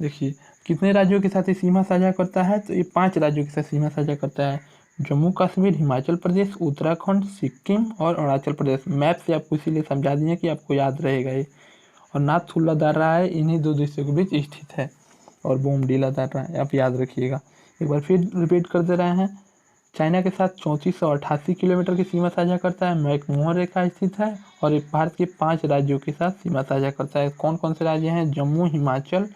देखिए कितने राज्यों के साथ ये सीमा साझा करता है, तो ये 5 राज्यों के साथ सीमा साझा करता है, जम्मू कश्मीर, हिमाचल प्रदेश, उत्तराखंड, सिक्किम और अरुणाचल प्रदेश। मैप से आपको इसीलिए समझा दिए कि आपको याद रहेगा ये। और नाथुला दर्रा है, इन्हीं 2 देशों के बीच स्थित है। और बोमडीला दर्रा है, आप याद रखिएगा। एक बार फिर रिपीट कर दे रहे हैं, चाइना के साथ 3488 किलोमीटर की सीमा साझा करता है, मैक-मोहन रेखा स्थित है। और ये भारत के 5 राज्यों के साथ सीमा साझा करता है। कौन कौन से राज्य हैं, जम्मू, हिमाचल,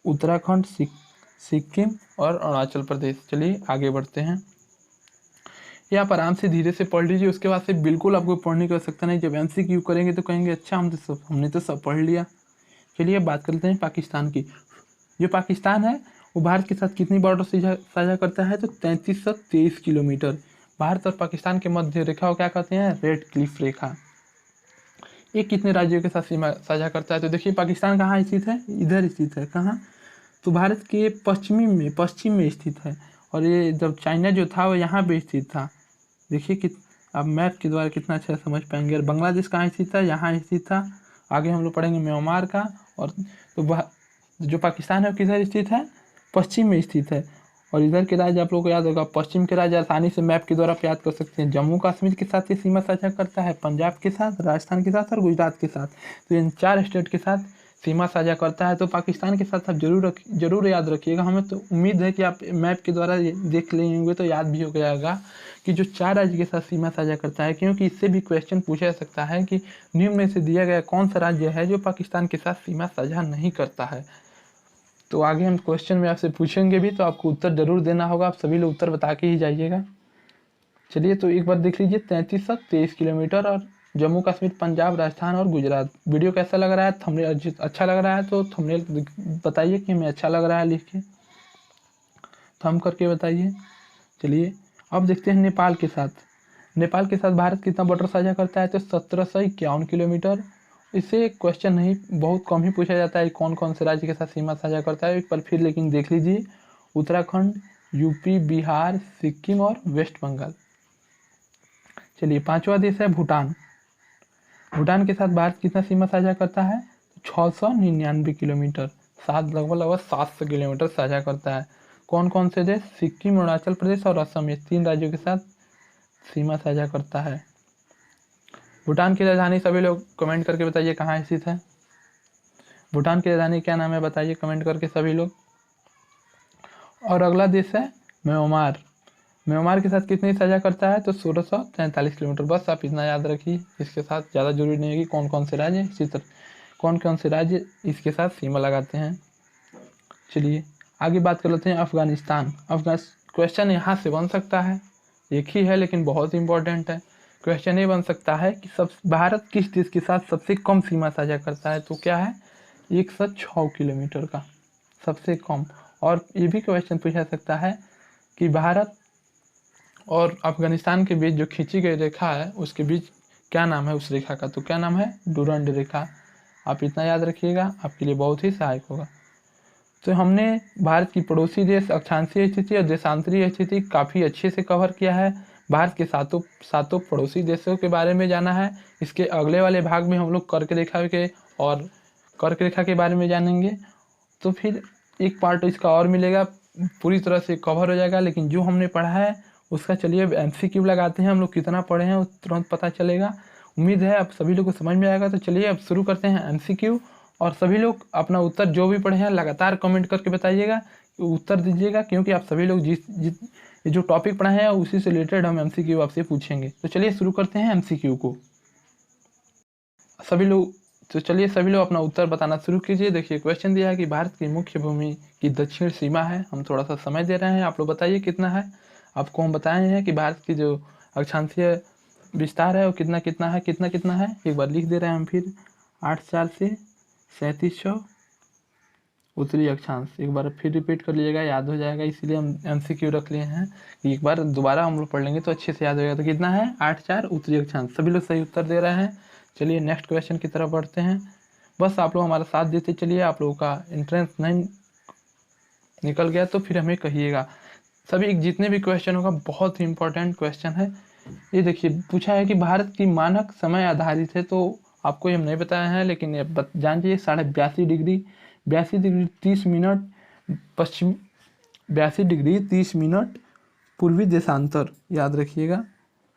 उत्तराखंड, सिक्किम और अरुणाचल प्रदेश। चलिए आगे बढ़ते हैं। ये आप आराम से धीरे से पढ़ लीजिए, उसके बाद से बिल्कुल आपको पढ़ने की आवश्यकता नहीं। जब MCQ करेंगे तो कहेंगे अच्छा हमने तो सब पढ़ लिया। चलिए बात करते हैं पाकिस्तान की। जो पाकिस्तान है वो भारत के साथ कितनी बॉर्डर साझा करता है, तो 3323 किलोमीटर। भारत और पाकिस्तान के मध्य रेखा को क्या कहते हैं, रेड क्लिफ रेखा। ये कितने राज्यों के साथ सीमा साझा करता है, तो देखिए पाकिस्तान कहाँ स्थित है, इधर स्थित है। कहाँ, तो भारत के पश्चिम में स्थित है। और ये जब चाइना जो था वो यहाँ पे स्थित था। देखिए कि आप मैप के द्वारा कितना अच्छा समझ पाएंगे। और बांग्लादेश कहाँ स्थित था, यहाँ स्थित था। आगे हम लोग पढ़ेंगे म्यांमार का। और तो जो पाकिस्तान है वो किधर स्थित है, पश्चिम में स्थित है। और इधर के राज्य आप लोगों को याद होगा, पश्चिम के राज्य आसानी से मैप के द्वारा आप याद कर सकते हैं। जम्मू कश्मीर के साथ ये सीमा साझा करता है, पंजाब के साथ, राजस्थान के साथ और गुजरात के साथ। तो इन 4 स्टेट के साथ सीमा साझा करता है। तो पाकिस्तान के साथ आप जरूर याद रखिएगा। हमें तो उम्मीद है कि आप मैप के द्वारा देख लेंगे तो याद भी हो जाएगा कि जो 4 राज्य के साथ सीमा साझा करता है, क्योंकि इससे भी क्वेश्चन पूछा जा सकता है कि निम्न में से दिया गया कौन सा राज्य है जो पाकिस्तान के साथ सीमा साझा नहीं करता है। तो आगे हम क्वेश्चन में आपसे पूछेंगे भी, तो आपको उत्तर जरूर देना होगा। आप सभी लोग उत्तर बता के ही जाइएगा। चलिए तो एक बार देख लीजिए, 3323 किलोमीटर। और जम्मू कश्मीर, पंजाब, राजस्थान और गुजरात। वीडियो कैसा लग रहा है, थंबनेल अच्छा लग रहा है तो थंबनेल बताइए कि हमें अच्छा लग रहा है, लिख के थंब करके बताइए। चलिए अब देखते हैं नेपाल के साथ। नेपाल के साथ भारत कितना बॉर्डर साझा करता है, तो 1751 किलोमीटर। इससे क्वेश्चन नहीं, बहुत कम ही पूछा जाता है कौन कौन से राज्य के साथ सीमा साझा करता है। एक बार फिर लेकिन देख लीजिए, उत्तराखंड, यूपी, बिहार, सिक्किम और वेस्ट बंगाल। चलिए 5वां देश है भूटान। भूटान के साथ भारत कितना सीमा साझा करता है, 699 किलोमीटर। लगभग 700 किलोमीटर साझा करता है। कौन कौन से देश, सिक्किम, अरुणाचल प्रदेश और असम, ये 3 राज्यों के साथ सीमा साझा करता है। भूटान की राजधानी सभी लोग कमेंट करके बताइए कहाँ स्थित है। भूटान की राजधानी क्या नाम है, बताइए कमेंट करके सभी लोग। और अगला देश है म्यांमार। म्यांमार के साथ कितनी साझा करता है, तो 1643 किलोमीटर। बस आप इतना याद रखिए, इसके साथ ज़्यादा जरूरी नहीं है कि कौन कौन से राज्य, इसी तरह कौन कौन से राज्य इसके साथ सीमा लगाते हैं। चलिए आगे बात कर लेते हैं अफगानिस्तान। क्वेश्चन यहाँ से बन सकता है, एक ही है लेकिन बहुत इंपॉर्टेंट है। क्वेश्चन ये बन सकता है कि भारत किस देश के साथ सबसे कम सीमा साझा करता है, तो क्या है, 106 किलोमीटर का, सबसे कम। और ये भी क्वेश्चन पूछा जा सकता है कि भारत और अफगानिस्तान के बीच जो खींची गई रेखा है उसके बीच क्या नाम है उस रेखा का, तो क्या नाम है, डुरंड रेखा। आप इतना याद रखिएगा, आपके लिए बहुत ही सहायक होगा। तो हमने भारत की पड़ोसी देश, अक्षांशीय स्थिति और देशांतरीय स्थिति काफ़ी अच्छे से कवर किया है। भारत के सातों पड़ोसी देशों के बारे में जाना है। इसके अगले वाले भाग में हम लोग कर्क रेखा के बारे में जानेंगे। तो फिर एक पार्ट इसका और मिलेगा, पूरी तरह से कवर हो जाएगा। लेकिन जो हमने पढ़ा है उसका चलिए अब MCQ लगाते हैं, हम लोग कितना पढ़े हैं उस तुरंत पता चलेगा। उम्मीद है आप सभी लोग को समझ में आएगा। तो चलिए अब शुरू करते हैं MCQ, और सभी लोग अपना उत्तर जो भी पढ़े हैं लगातार कमेंट करके बताइएगा, उत्तर दीजिएगा, क्योंकि आप सभी लोग जिस जो टॉपिक पढ़े हैं उसी से रिलेटेड हम MCQ आपसे पूछेंगे। तो चलिए शुरू करते हैं MCQ को। चलिए सभी लोग अपना उत्तर बताना शुरू कीजिए। देखिए क्वेश्चन दिया है कि भारत की मुख्य भूमि की दक्षिण सीमा है। हम थोड़ा सा समय दे रहे हैं, आप लोग बताइए कितना है। आपको हम बताए हैं कि भारत की जो अक्षांशीय विस्तार है वो कितना कितना है, कितना कितना है, एक बार लिख दे रहे हैं हम फिर। 8,400 से 3700 उत्तरी अक्षांश। एक बार फिर रिपीट कर लीजिएगा, याद हो जाएगा, इसीलिए हम MCQ रख लिए हैं कि एक बार दोबारा हम लोग पढ़ लेंगे तो अच्छे से याद हो जाएगा। तो कितना है 8,4 उत्तरी अक्षांश। सभी लोग सही उत्तर दे रहे हैं। चलिए नेक्स्ट क्वेश्चन की तरफ बढ़ते हैं। बस आप लोग हमारा साथ देते चलिए। आप लोगों का एंट्रेंस नहीं निकल गया तो फिर हमें कहिएगा। सभी जितने भी क्वेश्चन होगा बहुत ही इंपॉर्टेंट क्वेश्चन है। ये देखिए पूछा है कि भारत की मानक समय आधारित है, तो आपको ये हम नहीं बताया है, लेकिन ये जान जाइए 82 डिग्री 30 मिनट पश्चिम, 82 डिग्री 30 मिनट पूर्वी देशांतर, याद रखिएगा,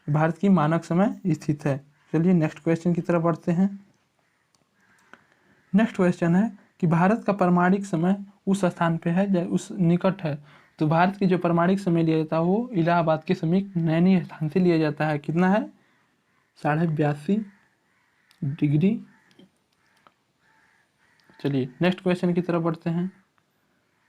भारत की मानक समय स्थित है। चलिए नेक्स्ट क्वेश्चन की तरफ बढ़ते हैं। नेक्स्ट क्वेश्चन है कि भारत का परमाणिक समय उस स्थान पे है, उस निकट है। तो भारत की जो परमाणिक समय लिया जाता है वो इलाहाबाद के समीप नैनी स्थान से लिया जाता है। कितना है 82.5 डिग्री। चलिए नेक्स्ट क्वेश्चन की तरफ बढ़ते हैं।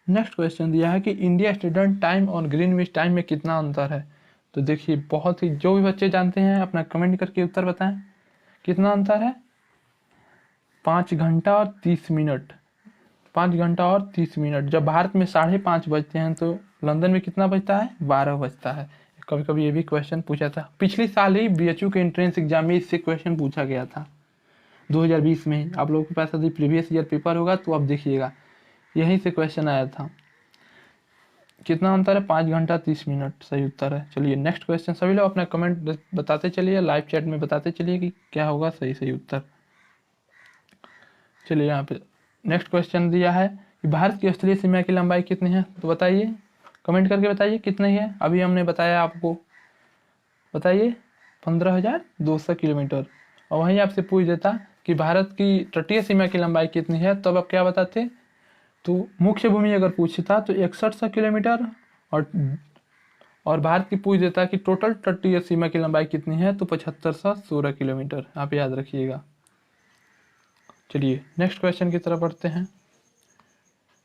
नेक्स्ट क्वेश्चन दिया है कि इंडिया स्टैंडर्ड टाइम और ग्रीनविच टाइम में कितना अंतर है। तो देखिए बहुत ही, जो भी बच्चे जानते हैं अपना कमेंट करके उत्तर बताएं कितना अंतर है। 5 घंटा और 30 मिनट, 5 घंटा और 30 मिनट। जब भारत में 5:30 बजते हैं तो लंदन में कितना बजता है, 12 बजता है। कभी कभी ये भी क्वेश्चन पूछा था, पिछले साल ही BHU के एंट्रेंस एग्जाम में इससे क्वेश्चन पूछा गया था 2020 में ही। आप लोगों के पास यदि प्रीवियस ईयर पेपर होगा तो आप देखिएगा, यहीं से क्वेश्चन आया था। कितना अंतर है, 5 घंटा 30 मिनट सही उत्तर है। चलिए नेक्स्ट क्वेश्चन, सभी लोग अपना कमेंट बताते चलिए, लाइव चैट में बताते चलिए कि क्या होगा सही उत्तर। चलिए यहाँ पे नेक्स्ट क्वेश्चन दिया है कि भारत की स्थलीय सीमा की लंबाई कितनी है। तो बताइए, कमेंट करके बताइए कितनी है। अभी हमने बताया आपको, बताइए 15,200 किलोमीटर। और वहीं आपसे पूछ देता कि भारत की तटीय सीमा की लंबाई कितनी है, तब आप क्या बताते। तो मुख्य भूमि अगर पूछता तो 6100 किलोमीटर, और भारत की पूछ देता कि टोटल तटीय सीमा की लंबाई कितनी है, तो 7516 किलोमीटर। आप याद रखिएगा। चलिए नेक्स्ट क्वेश्चन की तरफ बढ़ते हैं।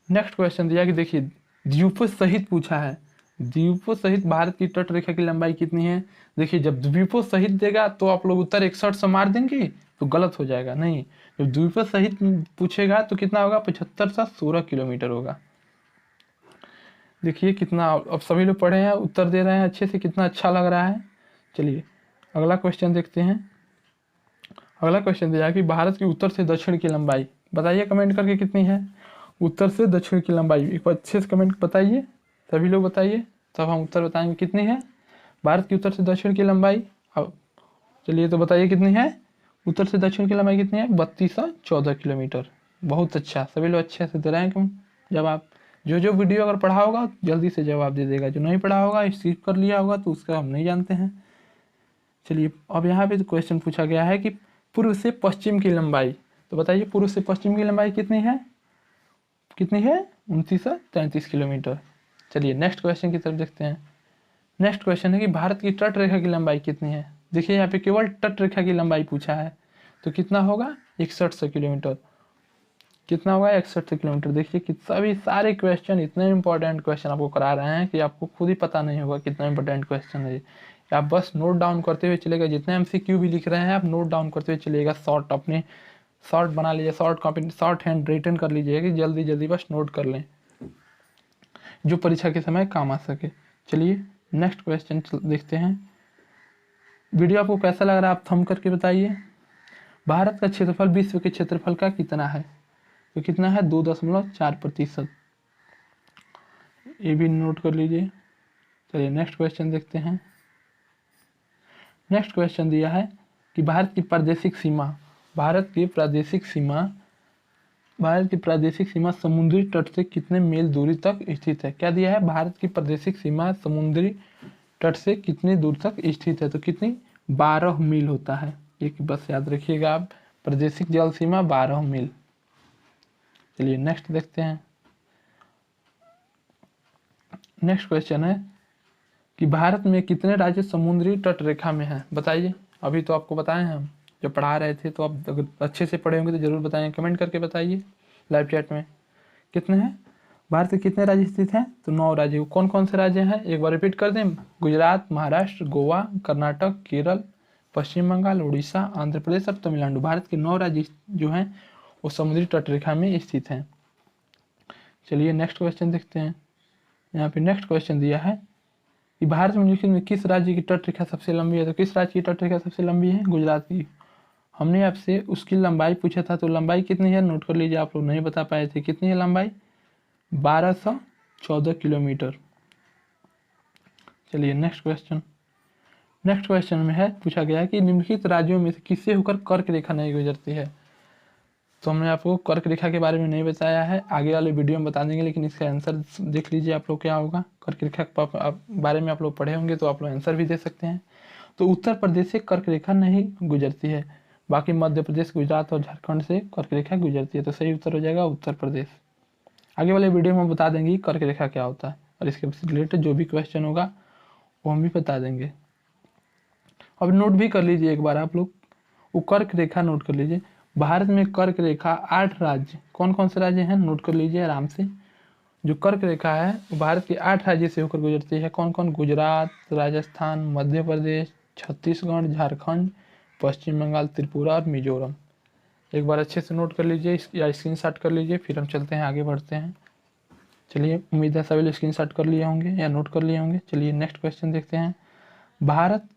नेक्स्ट क्वेश्चन दिया कि देखिए द्वीपों सहित पूछा है, द्वीपों सहित भारत की तट रेखा की लंबाई कितनी है। देखिए जब द्वीपों सहित देगा तो आप लोग उत्तर 61 से मार देंगे तो गलत हो जाएगा, नहीं, जब द्वीपों सहित पूछेगा तो कितना होगा, 7516 किलोमीटर होगा। देखिए कितना, अब सभी लोग पढ़े हैं, उत्तर दे रहे हैं अच्छे से, कितना अच्छा लग रहा है। चलिए अगला क्वेश्चन देखते हैं। अगला क्वेश्चन दिया कि भारत की उत्तर से दक्षिण की लंबाई, बताइए कमेंट करके कितनी है उत्तर से दक्षिण की लंबाई। एक बार अच्छे से कमेंट बताइए, सभी लोग बताइए, तब हम उत्तर बताएंगे कितनी है भारत की उत्तर से दक्षिण की लंबाई। अब चलिए तो बताइए कितनी है उत्तर से दक्षिण की लंबाई, कितनी है 3214 किलोमीटर। बहुत अच्छा, सभी लोग अच्छे से दे रहे हैं कम जवाब। जो वीडियो अगर पढ़ा होगा जल्दी से जवाब दे देगा, जो नहीं पढ़ा होगा स्किप कर लिया होगा तो उसका हम नहीं जानते हैं। चलिए अब यहाँ पे तो क्वेश्चन पूछा गया है कि पूर्व से पश्चिम की लंबाई। तो बताइए पूर्व से पश्चिम की लंबाई कितनी है, 2933 किलोमीटर। चलिए नेक्स्ट क्वेश्चन की तरफ देखते हैं। नेक्स्ट क्वेश्चन है कि भारत की तट रेखा की लंबाई कितनी है। देखिए यहाँ पे केवल तट रेखा की लंबाई पूछा है, तो कितना होगा 6100 किलोमीटर। कितना होगा 6100 किलोमीटर। देखिए कि सभी सारे क्वेश्चन इतने इंपॉर्टेंट क्वेश्चन आपको करा रहे हैं कि आपको खुद ही पता नहीं होगा कितना इंपॉर्टेंट क्वेश्चन है। आप बस नोट डाउन करते हुए चलेगा, जितने MCQ भी लिख रहे हैं आप नोट डाउन करते हुए चलिएगा, शॉर्ट अपने शॉर्ट बना लीजिए, short copy, short hand written कर लीजिए कि जल्दी जल्दी बस नोट कर लें, जो परीक्षा के समय काम आ सके। चलिए नेक्स्ट क्वेश्चन देखते हैं। वीडियो आपको कैसा लग रहा है आप थंब करके बताइए। भारत का क्षेत्रफल विश्व के क्षेत्रफल का कितना है, तो कितना है 2.4%। ये भी नोट कर लीजिए। चलिए नेक्स्ट क्वेश्चन देखते हैं। नेक्स्ट क्वेश्चन दिया है कि भारत की प्रादेशिक सीमा, भारत की प्रादेशिक सीमा भारत की प्रादेशिक सीमा समुद्री तट से कितने मील दूरी तक स्थित है? क्या दिया है? भारत की प्रादेशिक सीमा समुद्री तट से कितनी दूर तक स्थित है? तो कितनी? 12 मील होता है। एक बस याद रखिएगा आप, प्रादेशिक जल सीमा 12 मील। चलिए नेक्स्ट देखते हैं। नेक्स्ट क्वेश्चन है कि भारत में कितने राज्य समुद्री तट रेखा में हैं? बताइए। अभी तो आपको बताए हैं हम, जब पढ़ा रहे थे, तो आप अगर अच्छे से पढ़े होंगे तो जरूर बताएं, कमेंट करके बताइए लाइव चैट में। कितने हैं? भारत के कितने राज्य स्थित हैं? तो 9 राज्य। कौन कौन से राज्य हैं? एक बार रिपीट कर दें। गुजरात, महाराष्ट्र, गोवा, कर्नाटक, केरल, पश्चिम बंगाल, उड़ीसा, आंध्र प्रदेश और तमिलनाडु। भारत के 9 राज्य जो हैं वो समुद्री तट रेखा में स्थित हैं। चलिए नेक्स्ट क्वेश्चन देखते हैं। यहाँ पे नेक्स्ट क्वेश्चन दिया है कि भारत में निम्नलिखित में किस राज्य की तट रेखा सबसे लंबी है? तो किस राज्य की तट रेखा सबसे लंबी है? गुजरात की। हमने आपसे उसकी लंबाई पूछा था, तो लंबाई कितनी है नोट कर लीजिए। आप लोग नहीं बता पाए थे, कितनी है लंबाई? 1214 किलोमीटर। चलिए नेक्स्ट क्वेश्चन। नेक्स्ट क्वेश्चन में है, पूछा गया है कि निम्नलिखित राज्यों में से किससे होकर कर्क रेखा नहीं गुजरती है? तो हमने आपको कर्क रेखा के बारे में नहीं बताया है, आगे वाले वीडियो में बता देंगे, लेकिन इसका आंसर देख लीजिए आप लोग क्या होगा। कर्क रेखा के बारे में आप लोग पढ़े होंगे तो आप लोग आंसर भी दे सकते हैं। तो उत्तर प्रदेश से कर्क रेखा नहीं गुजरती है, बाकी मध्य प्रदेश, गुजरात और झारखंड से कर्क रेखा गुजरती है। तो सही उत्तर हो जाएगा उत्तर प्रदेश। आगे वाले वीडियो में बता देंगे कि कर्क रेखा क्या होता है, और इसके रिलेटेड जो भी क्वेश्चन होगा वो हम भी बता देंगे। अब नोट भी कर लीजिए एक बार आप लोग, वो कर्क रेखा नोट कर लीजिए। भारत में कर्क रेखा 8 राज्य, कौन कौन से राज्य हैं नोट कर लीजिए आराम से। जो कर्क रेखा है वो भारत के 8 राज्य से होकर गुजरती है। कौन कौन? गुजरात, राजस्थान, मध्य प्रदेश, छत्तीसगढ़, झारखंड, पश्चिम बंगाल, त्रिपुरा और मिजोरम। एक बार अच्छे से नोट कर लीजिए या स्क्रीनशॉट कर लीजिए, फिर हम चलते हैं आगे बढ़ते हैं। चलिए उम्मीद है सभी लोग स्क्रीनशॉट कर लिए होंगे या नोट कर लिए होंगे। चलिए नेक्स्ट क्वेश्चन देखते हैं। भारत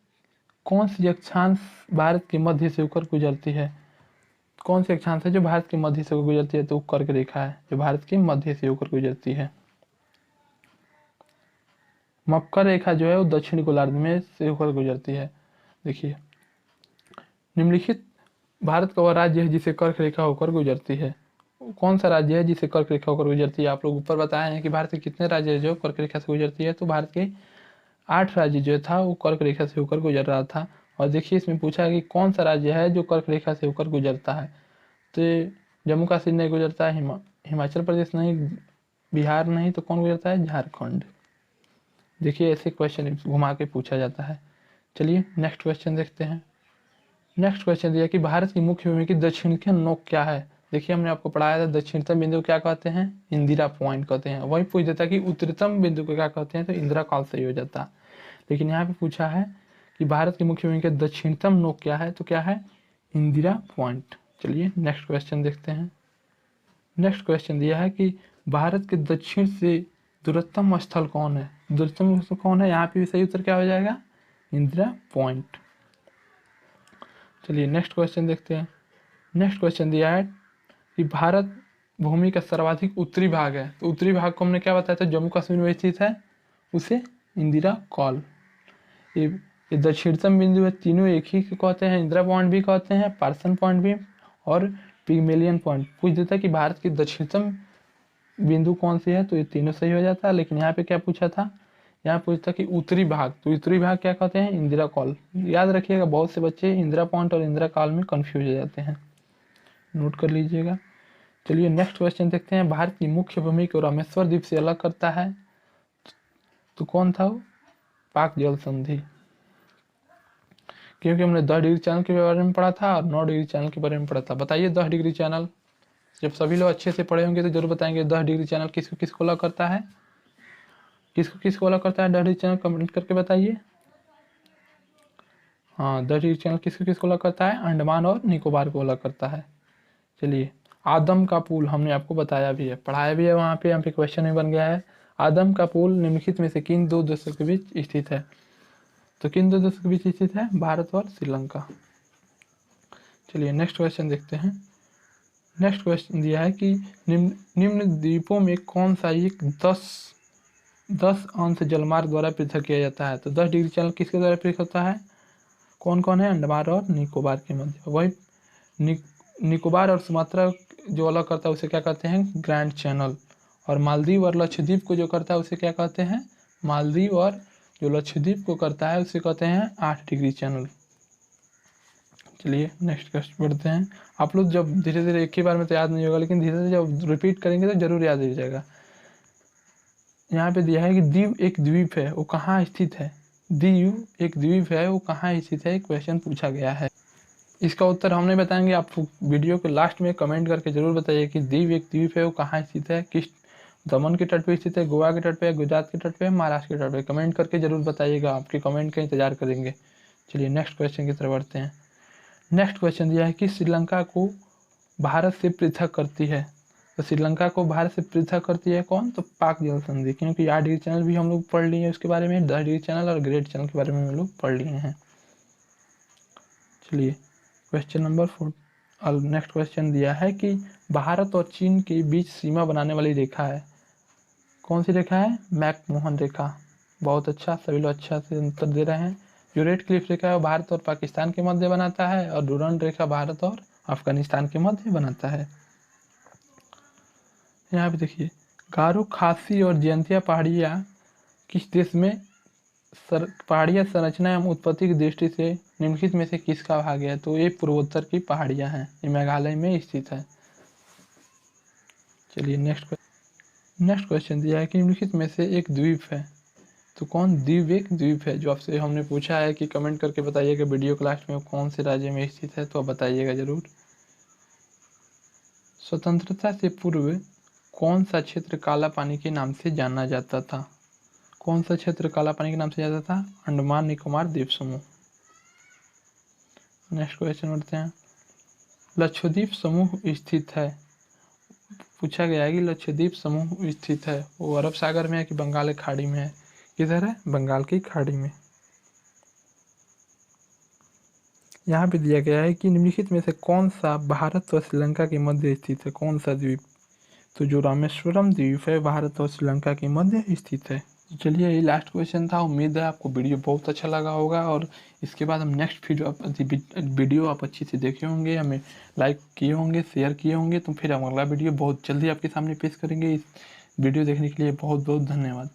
कौन सी अक्षांश भारत के मध्य से होकर गुजरती है? कौन सी अक्षांश है जो भारत के मध्य से होकर गुजरती है? तो कर्क रेखा है जो भारत के मध्य से होकर गुजरती है। मकर रेखा जो है वो दक्षिण गोलार्ध में से होकर गुजरती है। देखिए निम्नलिखित भारत का वह राज्य है जिसे कर्क रेखा होकर गुजरती है। कौन सा राज्य है जिसे कर्क रेखा होकर गुजरती है? आप लोग ऊपर बताए हैं कि भारत के कितने राज्य है जो कर्क रेखा से गुजरती है, तो भारत के 8 राज्य जो था वो कर्क रेखा से होकर गुजर रहा था। और देखिए इसमें पूछा है कि कौन सा राज्य है जो कर्क रेखा से होकर गुजरता है। तो जम्मू कश्मीर नहीं गुजरता है, हिमाचल प्रदेश नहीं, बिहार नहीं, तो कौन गुजरता है? झारखंड। देखिए ऐसे क्वेश्चन घुमा के पूछा जाता है। चलिए नेक्स्ट क्वेश्चन देखते हैं। नेक्स्ट क्वेश्चन दिया कि भारत की मुख्य भूमि की दक्षिण नोक क्या है? देखिए हमने आपको पढ़ाया था दक्षिणतम बिंदु क्या कहते हैं? इंदिरा पॉइंट कहते हैं। वही पूछ देता कि उत्तरतम बिंदु को क्या कहते हैं? तो इंदिरा कॉल सही हो जाता। लेकिन यहाँ पे पूछा है कि भारत की मुख्य भूमि की दक्षिणतम नोक क्या है? तो क्या है? इंदिरा पॉइंट। चलिए नेक्स्ट क्वेश्चन देखते हैं। नेक्स्ट क्वेश्चन दिया है कि भारत के दक्षिण से दूरतम स्थल कौन है? दूरतम स्थल कौन है? यहाँ पे भी सही उत्तर क्या हो जाएगा? इंदिरा पॉइंट। चलिए नेक्स्ट क्वेश्चन देखते हैं। नेक्स्ट क्वेश्चन दिया है कि भारत भूमि का सर्वाधिक उत्तरी भाग है, तो उत्तरी भाग को हमने क्या बताया था? जम्मू कश्मीर में स्थित है, उसे इंदिरा कॉल। ये दक्षिणतम बिंदु है, तीनों एक ही कहते हैं, इंदिरा पॉइंट भी कहते हैं, पार्सन पॉइंट भी और पिगमेलियन पॉइंट। पूछ देता कि भारत की दक्षिणतम बिंदु कौन सी है, तो ये तीनों सही हो जाता है। लेकिन यहाँ पे क्या पूछा था? यहाँ पूछता कि उत्तरी भाग, तो उत्तरी भाग क्या कहते हैं? इंदिरा कॉल। याद रखिएगा बहुत से बच्चे इंदिरा पॉइंट और इंदिरा कॉल में कंफ्यूज हो जाते हैं, नोट कर लीजिएगा। चलिए नेक्स्ट क्वेश्चन देखते हैं। भारत की मुख्य भूमि को रामेश्वर द्वीप से अलग करता है, तो कौन था वो? पाक जल संधि। क्योंकि हमने 10 डिग्री चैनल के बारे में पढ़ा था और 9 डिग्री चैनल के बारे में पढ़ा था। बताइए 10 डिग्री चैनल, जब सभी लोग अच्छे से पढ़े होंगे तो जरूर बताएंगे 10 डिग्री चैनल किसको किसको अलग करता है? किसको किसको अलग करता है 10 डिग्री चैनल? कमेंट करके बताइए। हाँ 10 डिग्री चैनल किसको किसको अलग करता है? अंडमान और निकोबार को अलग करता है। चलिए आदम का पुल हमने आपको बताया भी है, पढ़ाया भी है, वहाँ पे क्वेश्चन भी बन गया है। आदम का पुल निम्नलिखित में से किन दो देशों के बीच स्थित है? तो किन दो देशों के बीच स्थित है? भारत और श्रीलंका। चलिए नेक्स्ट क्वेश्चन देखते हैं। नेक्स्ट क्वेश्चन दिया है कि निम्न द्वीपों में कौन सा एक 10 अंश जलमार्ग द्वारा पृथक किया जाता है? तो 10 डिग्री चैनल किसके द्वारा पृथक होता है? कौन कौन है? अंडमान और निकोबार के मध्य। वही निकोबार और सुमात्रा जो अलग करता है उसे क्या कहते हैं, ग्रैंड चैनल। और मालदीव और लक्षद्वीप को जो करता है उसे क्या कहते हैं, मालदीव और जो लक्षद्वीप को करता है उसे कहते हैं 8 डिग्री चैनल। चलिए नेक्स्ट क्वेश्चन पढ़ते हैं। आप लोग जब धीरे धीरे एक ही बार में तो याद नहीं होगा, लेकिन धीरे धीरे जब रिपीट करेंगे तो जरूर याद हो जाएगा। यहाँ पे दिया है कि दीव एक द्वीप है, वो कहाँ स्थित है। दीव एक द्वीप है, वो कहाँ स्थित है, क्वेश्चन पूछा गया है। इसका उत्तर हम नहीं बताएंगे, आप वीडियो के लास्ट में कमेंट करके जरूर बताइए कि दीव एक द्वीप है, वो कहाँ स्थित है, किस दमन के तट पे स्थित है, गोवा के तट पे, गुजरात के तट पे, महाराष्ट्र के तट पे। कमेंट करके जरूर बताइएगा, आपके कमेंट का इंतजार करेंगे। चलिए नेक्स्ट क्वेश्चन की तरफ बढ़ते हैं। नेक्स्ट क्वेश्चन दिया है कि श्रीलंका को भारत से पृथक करती है। तो श्रीलंका को भारत से पृथक करती है कौन, तो पाक जल संधि। क्योंकि 8 डिग्री चैनल भी हम लोग पढ़ लिए हैं उसके बारे में, 10 डिग्री चैनल और ग्रेट चैनल के बारे में हम लोग पढ़ लिए हैं। चलिए क्वेश्चन नंबर 4। नेक्स्ट क्वेश्चन दिया है कि भारत और चीन के बीच सीमा बनाने वाली रेखा है, कौन सी रेखा है, मैकमोहन रेखा। बहुत अच्छा, सभी लोग अच्छा से उत्तर दे रहे हैं। जो रेड क्लिफ रेखा है वो भारत और पाकिस्तान के मध्य बनाता है, और डूरंड रेखा भारत और अफगानिस्तान के मध्य बनाता है। यहाँ पे देखिए, गारो, खासी और जयंतिया पहाड़ियाँ किस देश में पहाड़ियाँ संरचना एवं उत्पत्ति की दृष्टि से निम्नलिखित में से किसका भाग है। तो ये पूर्वोत्तर की पहाड़ियाँ हैं, ये मेघालय में स्थित है। चलिए नेक्स्ट क्वेश्चन दिया है कि निम्नलिखित में से एक द्वीप है, तो कौन दीव एक द्वीप है। जो आपसे हमने पूछा है कि कमेंट करके बताइएगा वीडियो के लास्ट में कौन से राज्य में स्थित है, तो आप बताइएगा जरूर। स्वतंत्रता से पूर्व कौन सा क्षेत्र काला पानी के नाम से जाना जाता था, कौन सा क्षेत्र काला पानी के नाम से जाता था, अंडमान निकोबार द्वीप समूह। नेक्स्ट क्वेश्चन बढ़ते हैं। लक्षद्वीप समूह स्थित है, पूछा गया है कि लक्षद्वीप समूह स्थित है, वो अरब सागर में है कि बंगाल की खाड़ी में है। किधर है, बंगाल की खाड़ी में। यहाँ पे दिया गया है कि निम्नलिखित में से कौन सा भारत और श्रीलंका के मध्य स्थित है, कौन सा द्वीप। तो जो रामेश्वरम द्वीप है भारत और श्रीलंका के मध्य स्थित है। चलिए ये लास्ट क्वेश्चन था। उम्मीद है आपको वीडियो बहुत अच्छा लगा होगा, और इसके बाद हम नेक्स्ट वीडियो आप अच्छी से देखे होंगे, हमें लाइक किए होंगे, शेयर किए होंगे, तो फिर हम अगला वीडियो बहुत जल्दी आपके सामने पेश करेंगे। इस वीडियो देखने के लिए बहुत बहुत धन्यवाद।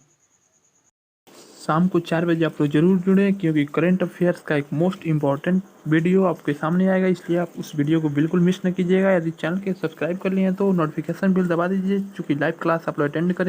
शाम को 4 बजे आप लोग जरूर जुड़ें, क्योंकि करंट अफेयर्स का एक मोस्ट इंपॉर्टेंट वीडियो आपके सामने आएगा, इसलिए आप उस वीडियो को बिल्कुल मिस न कीजिएगा। यदि चैनल के सब्सक्राइब कर लिए हैं तो नोटिफिकेशन बिल दबा दीजिए, चूँकि लाइव क्लास आप लोग अटेंड करें।